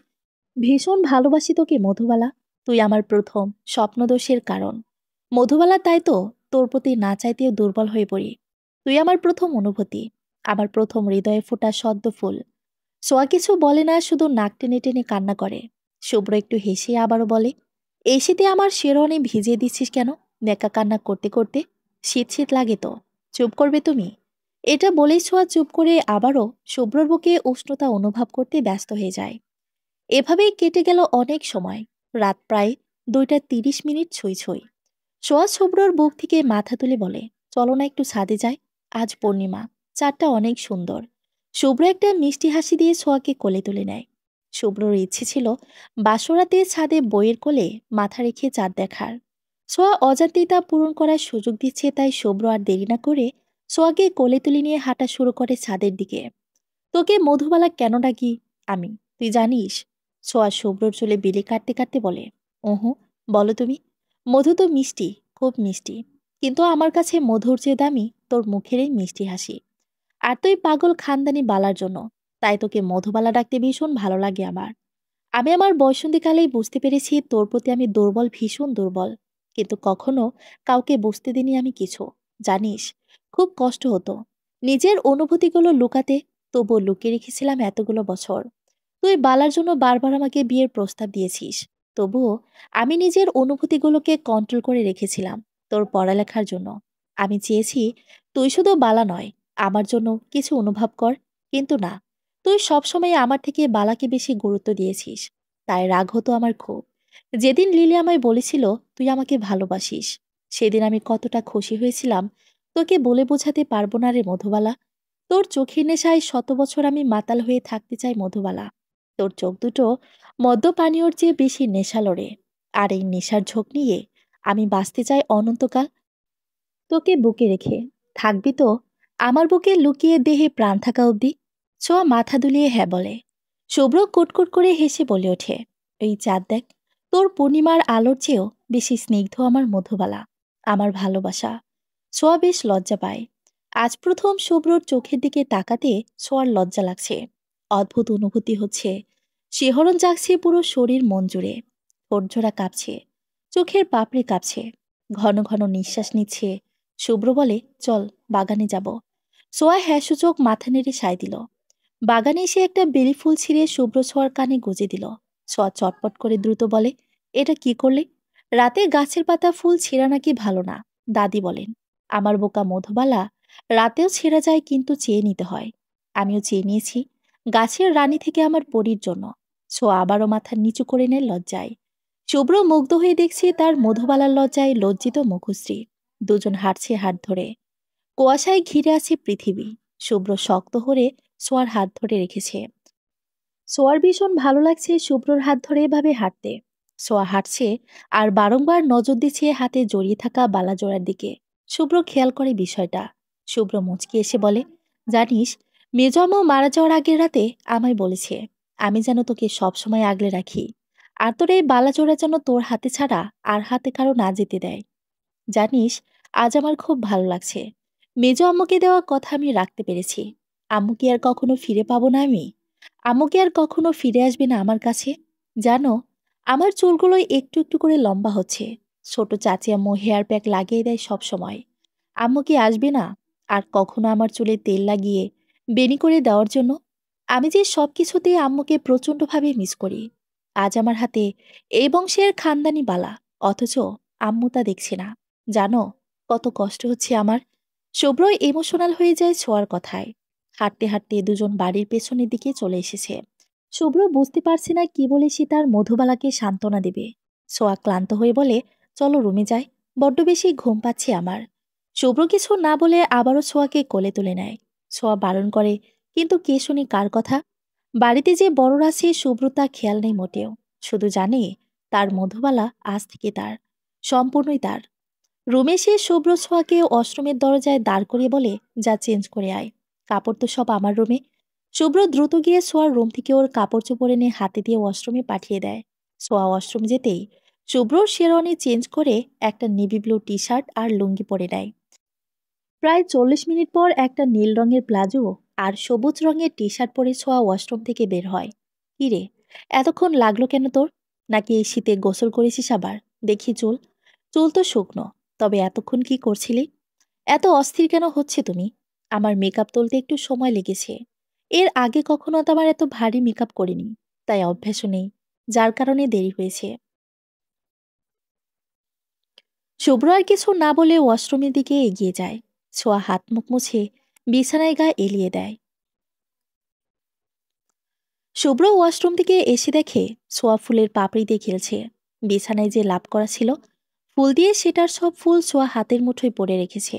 ভীষণ ভালোবাসি তোকে মধুবালা। তুই আমার প্রথম স্বপ্নদোষের কারণ। মধুবালা, তাই তো তোর প্রতি না চাইতেও দুর্বল হয়ে পড়ি। তুই আমার প্রথম অনুভূতি, আমার প্রথম হৃদয়ে ফোটা সদ্য ফুল। সোয়া কিছু বলে না, শুধু নাক টেনে টেনে কান্না করে। শুভ্র একটু হেসে আবারও বলে, এই শীতে আমার শেরওয়ানি ভিজিয়ে দিচ্ছিস কেন? নেকা কান্না করতে করতে। শীত শীত লাগে তো, চুপ করবে তুমি? এটা বলেই ছোঁয়া চুপ করে আবারও শুভ্রর বুকে উষ্ণতা অনুভব করতে ব্যস্ত হয়ে যায়। এভাবেই কেটে গেল অনেক সময়। রাত প্রায় 2টা 30 মিনিট ছুঁই ছুঁই। সোয়া শুভ্রর বুক থেকে মাথা তুলে বলে, চলো না একটু ছাদে যাই। আজ পূর্ণিমা, চাঁদটা অনেক সুন্দর। শুভ্র একটা মিষ্টি হাসি দিয়ে সোয়াকে কোলে তুলে নেয়। শুভ্রর ইচ্ছে ছিল বাসরাতে ছাদে বইয়ের কোলে মাথা রেখে চাঁদ দেখার। সোয়া অজান্তেই তা পূরণ করার সুযোগ দিচ্ছে, তাই শুভ্র আর দেরি না করে সোয়াকে কোলে তুলে নিয়ে হাঁটা শুরু করে ছাদের দিকে। তোকে মধুবালা কেন ডাকি আমি, তুই জানিস? সোয়া শুভ্রর চুলে বিলি কাটতে কাটতে বলে, ওহো, বলো তুমি। মধু তো মিষ্টি, খুব মিষ্টি। কিন্তু আমার কাছে মধুর চেয়ে দামি তোর মুখের এই মিষ্টি হাসি। আর তুই পাগল খানদানি বালার জন্য, তাই তোকে মধুবালা ডাকতে ভীষণ ভালো লাগে আমার। আমি আমার বয়সন্ধিকালেই বুঝতে পেরেছি তোর প্রতি আমি দুর্বল, ভীষণ দুর্বল। কিন্তু কখনো কাউকে বুঝতে দিইনি আমি কিছু। জানিস, খুব কষ্ট হতো নিজের অনুভূতিগুলো লুকাতে, তবুও লুকিয়ে রেখেছিলাম এতগুলো বছর। তুই বালার জন্য বারবার আমাকে বিয়ের প্রস্তাব দিয়েছিস, তবুও আমি নিজের অনুভূতিগুলোকে কন্ট্রোল করে রেখেছিলাম তোর পড়ালেখার জন্য। আমি চেয়েছি তুই শুধু বালা নয়, আমার জন্য কিছু অনুভব কর। কিন্তু না, তুই সবসময় আমার থেকে বালাকে বেশি গুরুত্ব দিয়েছিস। তাই রাগ হতো আমার খুব। যেদিন লিলি আমায় বলেছিল তুই আমাকে ভালোবাসিস, সেদিন আমি কতটা খুশি হয়েছিলাম তোকে বলে বোঝাতে পারবো না রে মধুবালা। তোর চোখের নেশায় 100 বছর আমি মাতাল হয়ে থাকতে চাই মধুবালা। তোর চোখ দুটো মদ্যপানীয়র চেয়ে বেশি নেশালো রে। আর এই নেশার ঝোঁক নিয়ে আমি বাঁচতে চাই অনন্তকাল, তোকে বুকে রেখে। থাকবি তো আমার বুকে লুকিয়ে দেহে প্রাণ থাকা অবধি? ছোঁয়া মাথা দুলিয়ে হ্যাঁ বলে। শুভ্র কুটকুট করে হেসে বলে ওঠে, এই চাঁদ দেখ, তোর পূর্ণিমার আলোর চেয়েও বেশি স্নিগ্ধ আমার মধুবালা, আমার ভালোবাসা। ছোঁয়া বেশ লজ্জা পায়। আজ প্রথম শুভ্রর চোখের দিকে তাকাতে ছোঁয়ার লজ্জা লাগছে। অদ্ভুত অনুভূতি হচ্ছে, শিহরণ জাগছে পুরো শরীর মন জুড়ে। ঠোঁটজোড়া কাঁপছে, চোখের পাপড়ি কাঁপছে। ঘন ঘন নিঃশ্বাস নিচ্ছে। শুভ্র বলে, চল বাগানে যাব। সোয়া হ্যাঁ সূচক মাথা নেড়ে সায় দিল। বাগানে এসে একটা বেলি ফুল ছিঁড়ে শুভ্র ছোঁয়ার কানে গুজে দিল। ছোঁয়া চটপট করে দ্রুত বলে, এটা কি করলে? রাতে গাছের পাতা ফুল ছেঁড়া নাকি ভালো না, দাদি বলেন। আমার বোকা মধুবালা, রাতেও ছেঁড়া যায় কিন্তু চেয়ে নিতে হয়। আমিও চেয়ে নিয়েছি গাছের রানী থেকে আমার পরীর জন্য। ছোঁয়া আবারও মাথা নিচু করে নেয় লজ্জায়। শুভ্র মুগ্ধ হয়ে দেখছে তার মধুবালার লজ্জায় লজ্জিত মুখশ্রী। দুজন হাঁটছে হাত ধরে। কুয়াশায় ঘিরে আছে পৃথিবী। শুভ্র শক্ত হয়ে সোয়ার হাত ধরে রেখেছে। সোয়ার ভীষণ ভালো লাগছে শুভ্রর হাত ধরে এভাবে হাঁটতে। সোয়া হাঁটছে আর বারংবার নজর দিচ্ছে হাতে জড়িয়ে থাকা বালাজোড়ার দিকে। শুভ্র খেয়াল করে বিষয়টা। শুভ্র মুচকি এসে বলে, জানিস, মেজম্ম মারা যাওয়ার আগের রাতে আমায় বলেছে আমি যেন তোকে সবসময় আগলে রাখি। আর তোর এই বালাজোড়া যেন তোর হাতে ছাড়া আর হাতে কারো না যেতে দেয়। জানিস, আজ আমার খুব ভালো লাগছে। মেজো আম্মুকে দেওয়া কথা আমি রাখতে পেরেছি। আম্মু কি আর কখনো ফিরে পাবো না আমি? আম্মু কি আর কখনো ফিরে আসবে না আমার কাছে? জানো, আমার চুলগুলো একটু একটু করে লম্বা হচ্ছে। ছোট চাচি আম্মু হেয়ার প্যাক লাগিয়ে দেয় সব সময়। আম্মু কি আসবে না আর কখনো আমার চুলে তেল লাগিয়ে বেনি করে দেওয়ার জন্য? আমি যে সবকিছুতেই আম্মুকে প্রচন্ডভাবে মিস করি। আজ আমার হাতে এই বংশের খানদানি বালা, অথচ আম্মু তা দেখছে না। জানো, কত কষ্ট হচ্ছে আমার। শুভ্র ইমোশনাল হয়ে যায় ছোঁয়ার কথায়। হাঁটতে হাঁটতে দুজন বাড়ির পেছনের দিকে চলে এসেছে। শুভ্র বুঝতে পারছে না কি বলে সে তার মধুবালাকে সান্ত্বনা দেবে। ছোঁয়া ক্লান্ত হয়ে বলে, চলো রুমে যাই, বড্ড বেশি ঘুম পাচ্ছে আমার। শুভ্র কিছু না বলে আবারও ছোঁয়াকে কোলে তুলে নেয়। ছোঁয়া বারণ করে, কিন্তু কে শুনি কার কথা? বাড়িতে যে বড়রা আছে শুভ্র তা খেয়াল নেই মোটেও। শুধু জানে তার মধুবালা আজ থেকে তার, সম্পূর্ণই তার। রুমে সে শুভ্র ছোঁয়াকে ওয়াশরুমের দরজায় দাঁড় করিয়ে বলে, যা চেঞ্জ করে আয়, কাপড় তো সব আমার রুমে। শুভ্র দ্রুত গিয়ে ছোঁয়ার রুম থেকে ওর কাপড় চোপড় এনে হাতে দিয়ে ওয়াশরুমে পাঠিয়ে দেয়। ছোঁয়া ওয়াশরুম যেতেই শুভ্র শেরওয়ানি চেঞ্জ করে একটা নেভি ব্লু টি শার্ট আর লুঙ্গি পরে নেয়। প্রায় 40 মিনিট পর একটা নীল রঙের প্লাজো আর সবুজ রঙের টি শার্ট পরে ছোঁয়া ওয়াশরুম থেকে বের হয়। কিরে, এতক্ষণ লাগলো কেন তোর? নাকি এই শীতে গোসল করেছিস আবার? দেখি চুল, চুল তো শুকনো, তবে এতক্ষণ কি করছিলি? এত অস্থির কেন হচ্ছে তুমি? আমার মেকআপ তুলতে একটু সময় লেগেছে। এর আগে কখনো তো আমার এত ভারী মেকআপ করিনি, তাই অভ্যাসও নেই, যার কারণে দেরি হয়েছে। শুভ্র আর কিছু না বলে ওয়াশরুমের দিকে এগিয়ে যায়। ছোঁয়া হাত মুখ মুছে বিছানায় গা এলিয়ে দেয়। শুভ্র ওয়াশরুম থেকে এসে দেখে ছোঁয়া ফুলের পাপড়ি দিয়ে খেলছে। বিছানায় যে লাভ করা ছিল ফুল দিয়ে, সেটার সব ফুল ছোঁয়া হাতের মুঠোয় পড়ে রেখেছে।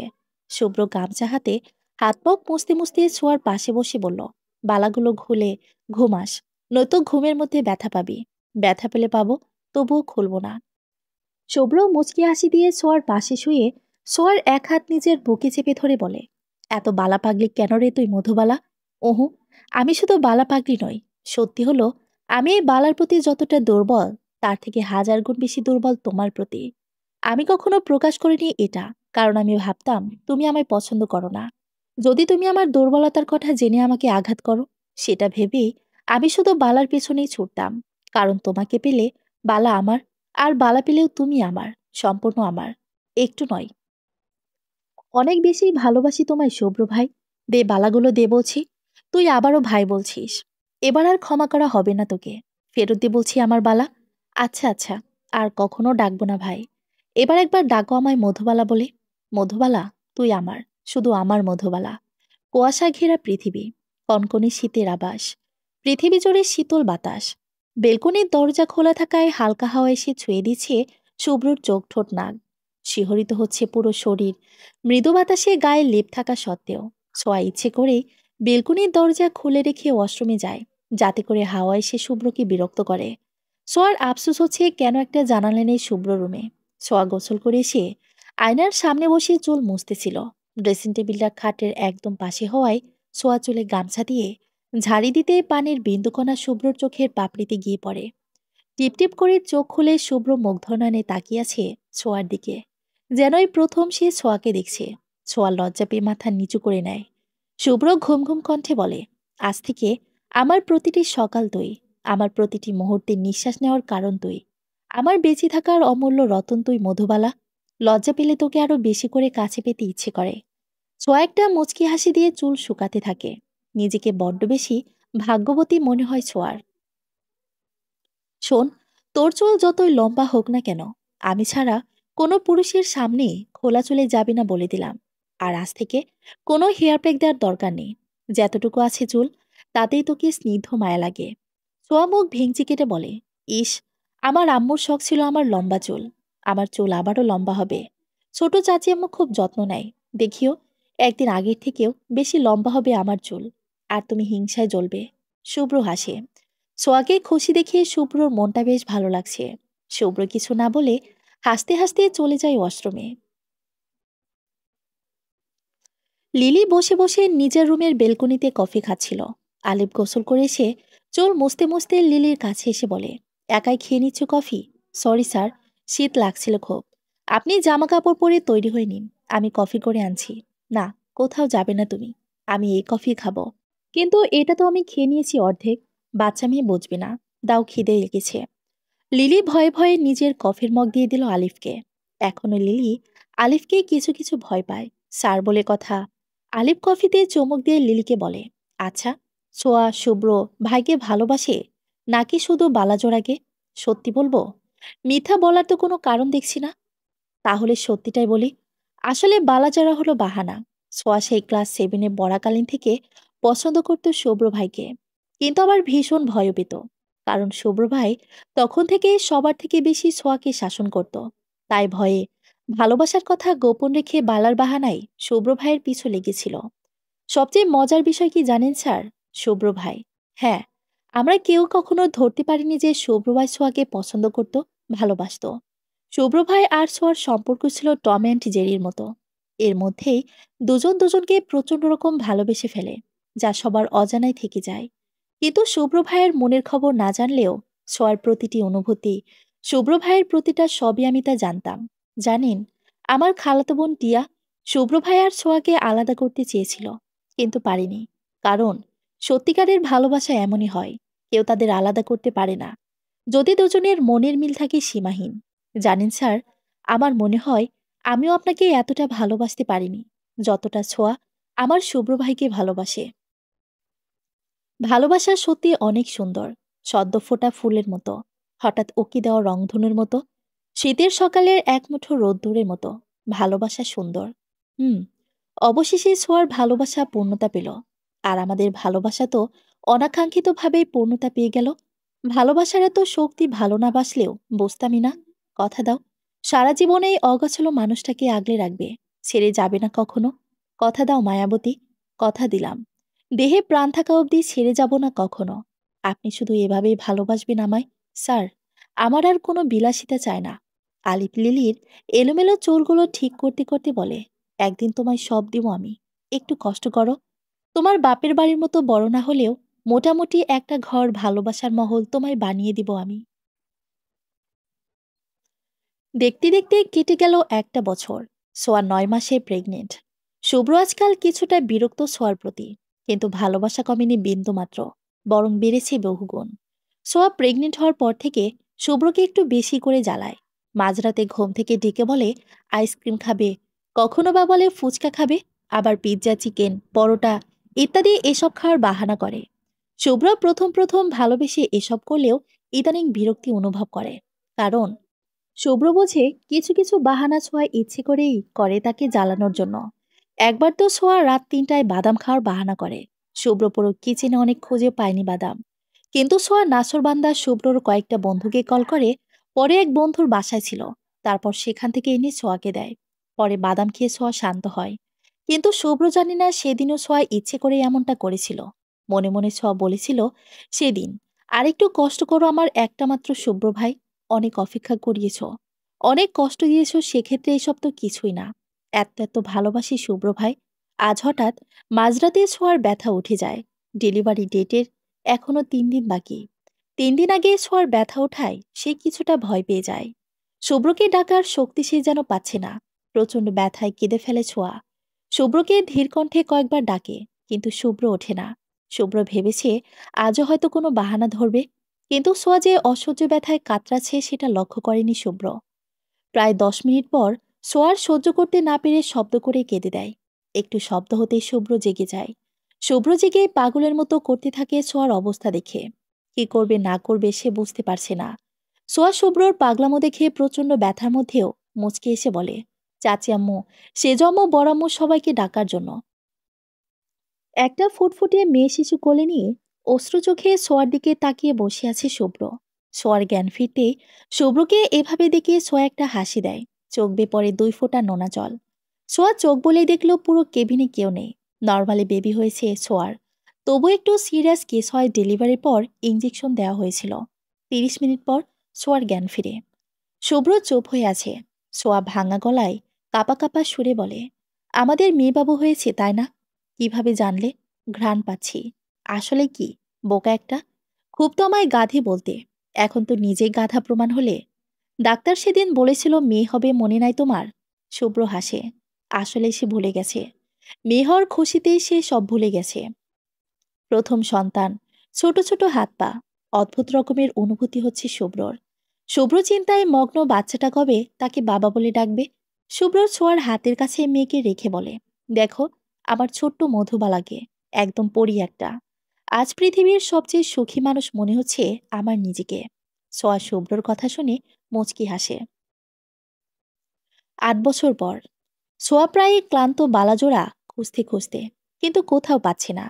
শুভ্র গামছা হাতে হাত পক মুছতে মুছতে ছোঁয়ার পাশে বসে বলল, বালাগুলো খুলে ঘুমাস, নয়তো ঘুমের মধ্যে ব্যথা পাবি। ব্যথা পেলে পাবো, তবুও খুলব না। শুভ্র মুচকি হাসি দিয়ে ছোঁয়ার পাশে শুয়ে ছোঁয়ার এক হাত নিজের বুকে চেপে ধরে বলে, এত বালা পাগলি কেন রে তুই মধুবালা? ওহু, আমি শুধু বালা পাগলি নই, সত্যি হলো আমি এই বালার প্রতি যতটা দুর্বল, তার থেকে 1000 গুণ বেশি দুর্বল তোমার প্রতি। আমি কখনো প্রকাশ করিনি এটা, কারণ আমি ভাবতাম তুমি আমায় পছন্দ করো না। যদি তুমি আমার দুর্বলতার কথা জেনে আমাকে আঘাত করো, সেটা ভেবেই আমি শুধু বালার পেছনেই ছুটতাম। কারণ তোমাকে পেলে বালা আমার, আর বালা পেলেও তুমি আমার, সম্পূর্ণ আমার, একটু নয়। অনেক বেশি ভালোবাসি তোমায় শুভ্র ভাই। দে বালাগুলো দে বলছি। তুই আবারও ভাই বলছিস। এবার আর ক্ষমা করা হবে না তোকে। ফেরত দে বলছি আমার বালা। আচ্ছা আচ্ছা, আর কখনো ডাকবো না ভাই। এবার একবার ডাকো আমায় মধুবালা বলে। মধুবালা, তুই আমার, শুধু আমার মধুবালা। কুয়াশা ঘেরা পৃথিবী, কনকনে শীতের আবাস, পৃথিবী জুড়ে শীতল বাতাস। বেলকনির দরজা খোলা থাকায় হালকা হাওয়া এসে ছুঁয়ে দিচ্ছে শুভ্রর চোখ ঠোঁট নাক। শিহরিত হচ্ছে পুরো শরীর। মৃদু বাতাসে গায়ে লেপ থাকা সত্ত্বেও ছোঁয়া ইচ্ছে করে বেলকনির দরজা খুলে রেখে ওয়াশরুমে যায়, যাতে করে হাওয়া এসে শুভ্রকে বিরক্ত করে। ছোঁয়ার আফসোস হচ্ছে কেন একটা জানালা নেই শুভ্র রুমে। ছোঁয়া গোসল করে এসে আয়নার সামনে বসে চুল মুছতেছিল। ড্রেসিং টেবিলটা খাটের একদম পাশে হওয়ায় ছোঁয়া চুলে গামছা দিয়ে ঝাড়ি দিতে পানির বিন্দুকণা শুভ্রর চোখের পাপড়িতে গিয়ে পড়ে। টিপ টিপ করে চোখ খুলে শুভ্র মুগ্ধনয়নে তাকিয়ে আছে ছোঁয়ার দিকে, যেনই প্রথম সে ছোঁয়াকে দেখছে। ছোঁয়া লজ্জা পেয়ে মাথা নিচু করে নেয়। শুভ্র ঘুম ঘুম কণ্ঠে বলে, আজ থেকে আমার প্রতিটি সকাল তুই, আমার প্রতিটি মুহূর্তে নিঃশ্বাস নেওয়ার কারণ তুই, আমার বেঁচে থাকার অমূল্য রতন তুই মধুবালা। লজ্জা পেলে তোকে আরো বেশি করে কাছে পেতে ইচ্ছে করে। ছোঁয়া একটা মুচকি হাসি দিয়ে চুল শুকাতে থাকে। নিজেকে বড্ড বেশি ভাগ্যবতী মনে হয় ছোঁয়ার। শোন, তোর চুল যতই লম্বা হোক না কেন, আমি ছাড়া কোনো পুরুষের সামনে খোলা চুলে যাবি না বলে দিলাম। আর আজ থেকে কোনো হেয়ার প্যাক দেওয়ার দরকার নেই। যতটুকু আছে চুল, তাতেই তোকে স্নিগ্ধ মায়া লাগে। ছোঁয়া মুখ ভেঙচি কেটে বলে, ইস, আমার আম্মুর শখ ছিল আমার লম্বা চুল। আমার চুল আবারও লম্বা হবে। ছোট চাচি আম্মু খুব যত্ন নেয়, দেখিও একদিন আগের থেকেও বেশি লম্বা হবে আমার চুল। আর তুমি হিংসায় জ্বলবে। শুভ্র হাসে। সোয়াকে খুশি দেখে শুভ্রর মনটা বেশ ভালো লাগছে। শুভ্র কিছু না বলে হাসতে হাসতে চলে যায় ওয়াশরুমে। লিলি বসে বসে নিজের রুমের বেলকনিতে কফি খাচ্ছিল। আলিফ গোসল করে এসে চুল মুছতে মুছতে লিলির কাছে এসে বলে, একাই খেয়ে নিচ্ছ কফি? সরি স্যার, শীত লাগছিল খুব। আপনি জামা কাপড় পরে তৈরি হয়ে নিন, আমি কফি করে আনছি। না, কোথাও যাবে না তুমি, আমি এই কফি খাবো। কিন্তু এটা তো আমি খেয়ে নিয়েছি অর্ধেক। বাচ্চা মেয়ে বুঝবে না। দাও, খিদে লেগেছে। লিলি ভয়ে ভয়ে নিজের কফির মগ দিয়ে দিল আলিফকে। এখনো লিলি আলিফকে কিছু কিছু ভয় পায়। স্যার বলে কথা। আলিফ কফিতে চুমুক দিয়ে লিলিকে বলে, আচ্ছা, সোয়া শুভ্র ভাইকে ভালোবাসে নাকি শুধু বালাজোড়াকে? সত্যি বলবো? মিথ্যা বলার তো কোনো কারণ দেখছি না। তাহলে সত্যিটাই বলি। আসলে বালাজারা হলো বাহানা। সোয়া সেই ক্লাস 7-এ পড়াকালীন থেকে পছন্দ করত শুভ্র ভাইকে, কিন্তু আবার ভীষণ ভয় পেত। কারণ শুভ্র ভাই তখন থেকে সবার থেকে বেশি সোয়াকে শাসন করত। তাই ভয়ে ভালোবাসার কথা গোপন রেখে বালার বাহানায় শুভ্র ভাইয়ের পিছু লেগেছিল। সবচেয়ে মজার বিষয় কি জানেন স্যার? শুভ্র ভাই, হ্যাঁ, আমরা কেউ কখনো ধরতে পারিনি যে শুভ্র ভাই সোয়াকে পছন্দ করত, ভালোবাসত। শুভ্র ভাই আর সোয়ার সম্পর্ক ছিল টম অ্যান্ড জেরির মতো। এর মধ্যেই দুজন দুজনকে প্রচন্ড রকম ভালোবেসে ফেলে, যা সবার অজানায় থেকে যায়। কিন্তু শুভ্র ভাইয়ের মনের খবর না জানলেও সোয়ার প্রতিটি অনুভূতি, শুভ্র ভাইয়ের প্রতিটা সবই আমি তা জানতাম। জানেন, আমার খালাতো বোন টিয়া শুভ্র ভাই আর সোয়াকে আলাদা করতে চেয়েছিল, কিন্তু পারিনি। কারণ সত্যিকারের ভালোবাসা এমনই হয়, কেউ তাদের আলাদা করতে পারে না, যদি দুজনের মনের মিল থাকে সীমাহীন। জানেন স্যার, আমার মনে হয় আমিও আপনাকে এতটা ভালোবাসতে পারিনি যতটা ছোঁয়া আমার শুভ্র ভাইকে ভালোবাসে। ভালোবাসা সত্যি অনেক সুন্দর, সদ্য ফোটা ফুলের মতো, হঠাৎ উকি দেওয়া রংধনুর মতো, শীতের সকালের এক মুঠো রোদ্দুরের মতো। ভালোবাসা সুন্দর। হুম। অবশেষে ছোঁয়ার ভালোবাসা পূর্ণতা পেল। আর আমাদের ভালোবাসা তো অনাকাঙ্ক্ষিতভাবেই পূর্ণতা পেয়ে গেল। ভালোবাসার এত শক্তি ভালো না বাসলেও বুঝতামই না। কথা দাও, সারা জীবনে এই অগোছালো মানুষটাকে আগলে রাখবে, ছেড়ে যাবে না কখনো। কথা দাও মায়াবতী, কথা দিলাম। দেহে প্রাণ থাকা অবধি ছেড়ে যাব না কখনো। আপনি শুধু এভাবেই ভালোবাসবেন আমায়, স্যার। আমার আর কোনো বিলাসিতা চায় না। আলিপ লিলির এলোমেলো চুলগুলো ঠিক করতে করতে বলে, একদিন তোমায় সব দিব আমি। একটু কষ্ট করো। তোমার বাপের বাড়ির মতো বড় না হলেও মোটামুটি একটা ঘর ভালোবাসার মহল তোমায় বানিয়ে দিব আমি। দেখতে দেখতে কেটে গেল একটা বছর। সোয়া 9 মাসে প্রেগনেন্ট। শুভ্র আজকাল কিছুটা বিরক্ত সোয়ার প্রতি, কিন্তু ভালোবাসা কমেনি বিন্দুমাত্র, বরং বেড়েছে বহুগুণ। সোয়া প্রেগনেন্ট হওয়ার পর থেকে শুভ্রকে একটু বেশি করে জ্বালায়। মাঝরাতে ঘুম থেকে ডেকে বলে আইসক্রিম খাবে, কখনো বা বলে ফুচকা খাবে, আবার পিৎজা, চিকেন, পরোটা ইত্যাদি এসব খাওয়ার বাহানা করে। শুভ্র প্রথম প্রথম ভালোবেসে এসব করলেও ইদানিং বিরক্তি অনুভব করে। কারণ শুভ্র বোঝে কিছু কিছু বাহানা ছোঁয়া ইচ্ছে করেই করে তাকে জ্বালানোর জন্য। একবার তো ছোঁয়া রাত 3টায় বাদাম খাওয়ার বাহানা করে। শুভ্র পুরো কিচেনে অনেক খুঁজে পায়নি বাদাম, কিন্তু ছোঁয়া নাসরবান্দা শুভ্রর কয়েকটা বন্ধুকে কল করে পরে এক বন্ধুর বাসায় ছিল, তারপর সেখান থেকে এনে ছোঁয়াকে দেয়। পরে বাদাম খেয়ে ছোঁয়া শান্ত হয়। কিন্তু শুভ্র জানি না সেদিনও ছোঁয়া ইচ্ছে করে এমনটা করেছিল। মনে মনে ছোঁয়া বলেছিল সেদিন, আরেকটু কষ্ট করো আমার একটা মাত্র শুভ্র ভাই, অনেক অপেক্ষা করিয়েছ, অনেক কষ্ট দিয়েছ, সেক্ষেত্রে এসব তো কিছুই না। এত এত ভালোবাসি শুভ্র ভাই। আজ হঠাৎ মাঝরাতে ছোঁয়ার ব্যথা উঠে যায়। ডেলিভারি ডেটের এখনো 3 দিন বাকি। 3 দিন আগে ছোঁয়ার ব্যথা ওঠায় সে কিছুটা ভয় পেয়ে যায়। শুভ্রকে ডাকার শক্তি সে যেন পাচ্ছে না। প্রচণ্ড ব্যথায় কেঁদে ফেলে ছোঁয়া। শুভ্রকে ধীর কণ্ঠে কয়েকবার ডাকে, কিন্তু শুভ্র ওঠে না। শুভ্র ভেবেছে আজও হয়তো কোনো বাহানা ধরবে, কিন্তু সোয়া যে অসহ্য ব্যথায় কাতরাচ্ছে সেটা লক্ষ্য করেনি শুভ্র। প্রায় 10 মিনিট পর সোয়ার সহ্য করতে না পেরে শব্দ করে কেঁদে দেয়। একটু শব্দ হতেই শুভ্র জেগে যায়। শুভ্র জেগে পাগলের মতো করতে থাকে সোয়ার অবস্থা দেখে। কি করবে না করবে সে বুঝতে পারছে না। সোয়া শুভ্রর পাগলামো দেখে প্রচণ্ড ব্যথার মধ্যেও মুচকে এসে বলে, চাচি আম্মু, সেজম্মু বড়াম্মু সবাইকে ডাকার জন্য। একটা ফুটফুটে মেয়ে শিশু কোলে নিয়ে অশ্রু চোখে সোয়ার দিকে তাকিয়ে বসে আছে শুভ্র। সোয়ার জ্ঞান ফিরতে শুভ্রকে এভাবে দেখে সোয়া একটা হাসি দেয়। চোখ বেয়ে পড়ে 2 ফোঁটা নোনা জল। সোয়া চোখ বলেই দেখলো পুরো কেবিনে কেউ নেই। নর্মালি বেবি হয়েছে সোয়ার, তবু একটু সিরিয়াস কেস হয়। ডেলিভারির পর ইঞ্জেকশন দেওয়া হয়েছিল। 30 মিনিট পর সোয়ার জ্ঞান ফিরে। শুভ্র চুপ হয়ে আছে। সোয়া ভাঙা গলায় কাপা কাপা সুরে বলে, আমাদের মেয়েবাবু হয়েছে তাই না? কিভাবে জানলে? ঘ্রাণ পাচ্ছি। আসলে কি বোকা একটা। খুব তো আমায় গাধি বলতে, এখন তো নিজেই গাধা প্রমাণ হলে। ডাক্তার সেদিন বলেছিল মেয়ে হবে, মনে নাই তোমার? শুভ্র হাসে। আসলে সে ভুলে গেছে। মেয়ে হওয়ার খুশিতেই সে সব ভুলে গেছে। প্রথম সন্তান, ছোট ছোট হাত পা, অদ্ভুত রকমের অনুভূতি হচ্ছে শুভ্রর। শুভ্র চিন্তায় মগ্ন, বাচ্চাটা কবে তাকে বাবা বলে ডাকবে। শুভ্র ছোঁয়ার হাতের কাছে মেয়েকে রেখে বলে, দেখো, আমার ছোট্ট মধুবালাকে, একদম পরি একটা। আজ পৃথিবীর সবচেয়ে সুখী মানুষ মনে হচ্ছে আমার নিজেকে। ছোঁয়া শুভ্রর কথা শুনে মুচকি হাসে। ৮ বছর পর ছোঁয়া প্রায় ক্লান্ত, বালাজোড়া খুঁজতে খুঁজতে, কিন্তু কোথাও পাচ্ছে না।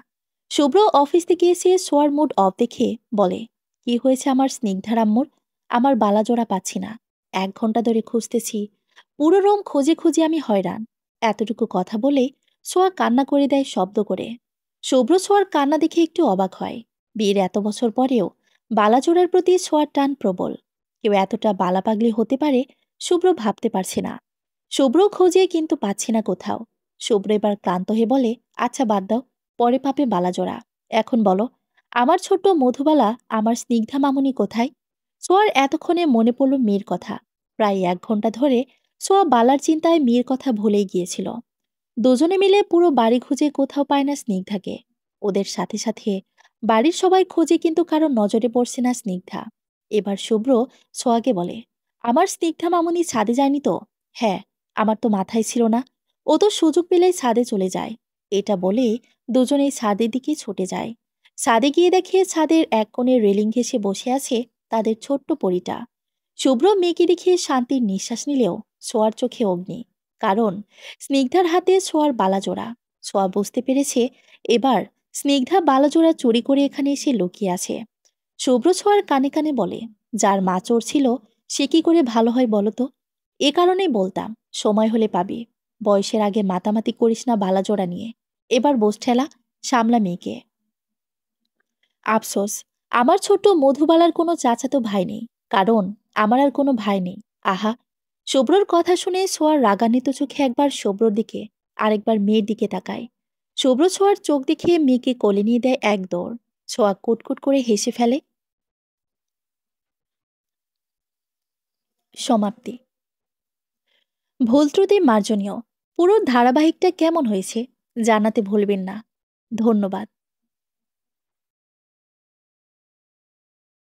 শুভ্র অফিস থেকে এসে ছোঁয়ার মুড অফ দেখে বলে, কি হয়েছে আমার স্নিগ্ধার আম্মুর? আমার বালাজোড়া পাচ্ছি না। ১ ঘন্টা ধরে খুঁজতেছি, পুরো রুম খুঁজে খুঁজে আমি হয়রান। এতটুকু কথা বলে ছোঁয়া কান্না করে দেয় শব্দ করে। শুভ্র ছোঁয়ার কান্না দেখে একটু অবাক হয়। বিয়ের এত বছর পরেও বালাজোড়ার প্রতি ছোঁয়ার টান প্রবল। কেউ এতটা বালা পাগলি হতে পারে শুভ্র ভাবতে পারছে না। শুভ্র খোঁজে কিন্তু পাচ্ছে না কোথাও। শুভ্র এবার ক্লান্ত হয়ে বলে, আচ্ছা বাদ দাও, পরে পাবে বালাজোড়া। এখন বলো, আমার ছোট্ট মধুবালা, আমার স্নিগ্ধা মামুনি কোথায়? সোয়ার এতক্ষণে মনে পড়ল মেয়ের কথা। প্রায় ১ ঘন্টা ধরে সোয়া বালার চিন্তায় মেয়ের কথা ভুলেই গিয়েছিল। দুজনে মিলে পুরো বাড়ি খুঁজে কোথাও পায় না স্নিগ্ধাকে। ওদের সাথে সাথে বাড়ির সবাই খোঁজে, কিন্তু কারো নজরে পড়ছে না স্নিগ্ধা। এবার শুভ্র সোয়াকে বলে, আমার স্নিগ্ধা মামুনি ছাদে যায়নি তো? হ্যাঁ, আমার তো মাথায় ছিল না। ও তো সুযোগ পেলেই ছাদে চলে যায়। এটা বলেই দুজনেই ছাদের দিকে ছুটে যায়। ছাদে গিয়ে দেখে ছাদের এক কোণে রেলিং ঘেঁষে বসে আছে তাদের ছোট্ট পরিটা। শুভ্র মেয়েকে দেখে শান্তির নিঃশ্বাস নিলেও সোয়ার চোখে অগ্নি। কারণ স্নিগ্ধার হাতে সোয়ার বালাজোড়া। সোয়া বুঝতে পেরেছে এবার স্নিগ্ধা বালাজোড়া চুরি করে এখানে এসে লুকিয়ে আছে। শুভ্র ছোঁয়ার কানে কানে বলে, যার মা চোর ছিল সে কি করে ভালো হয় বলতো? এ কারণেই বলতাম, সময় হলে পাবি। বয়সের আগে মাতামাতি করিস না বালাজোড়া নিয়ে। এবার বোস ঠেলা, সামলা মেয়েকে। আফসোস, আমার ছোট্ট মধুবালার কোনো চাচাতো ভাই নেই। কারণ আমার আর কোনো ভাই নেই। আহা! শুভ্রর কথা শুনে ছোঁয়ার রাগান্বিত চোখে একবার শুভ্রর দিকে, আরেকবার মেয়ের দিকে তাকায়। শুভ্র ছোঁয়ার চোখ দেখে মেয়েকে কোলে নিয়ে দেয় এক দৌড়। ছোঁয়া কুটকুট করে হেসে ফেলে। সমাপ্তি। ভুল ত্রুটি মার্জনীয়। পুরো ধারাবাহিকটা কেমন হয়েছে জানাতে ভুলবেন না। ধন্যবাদ।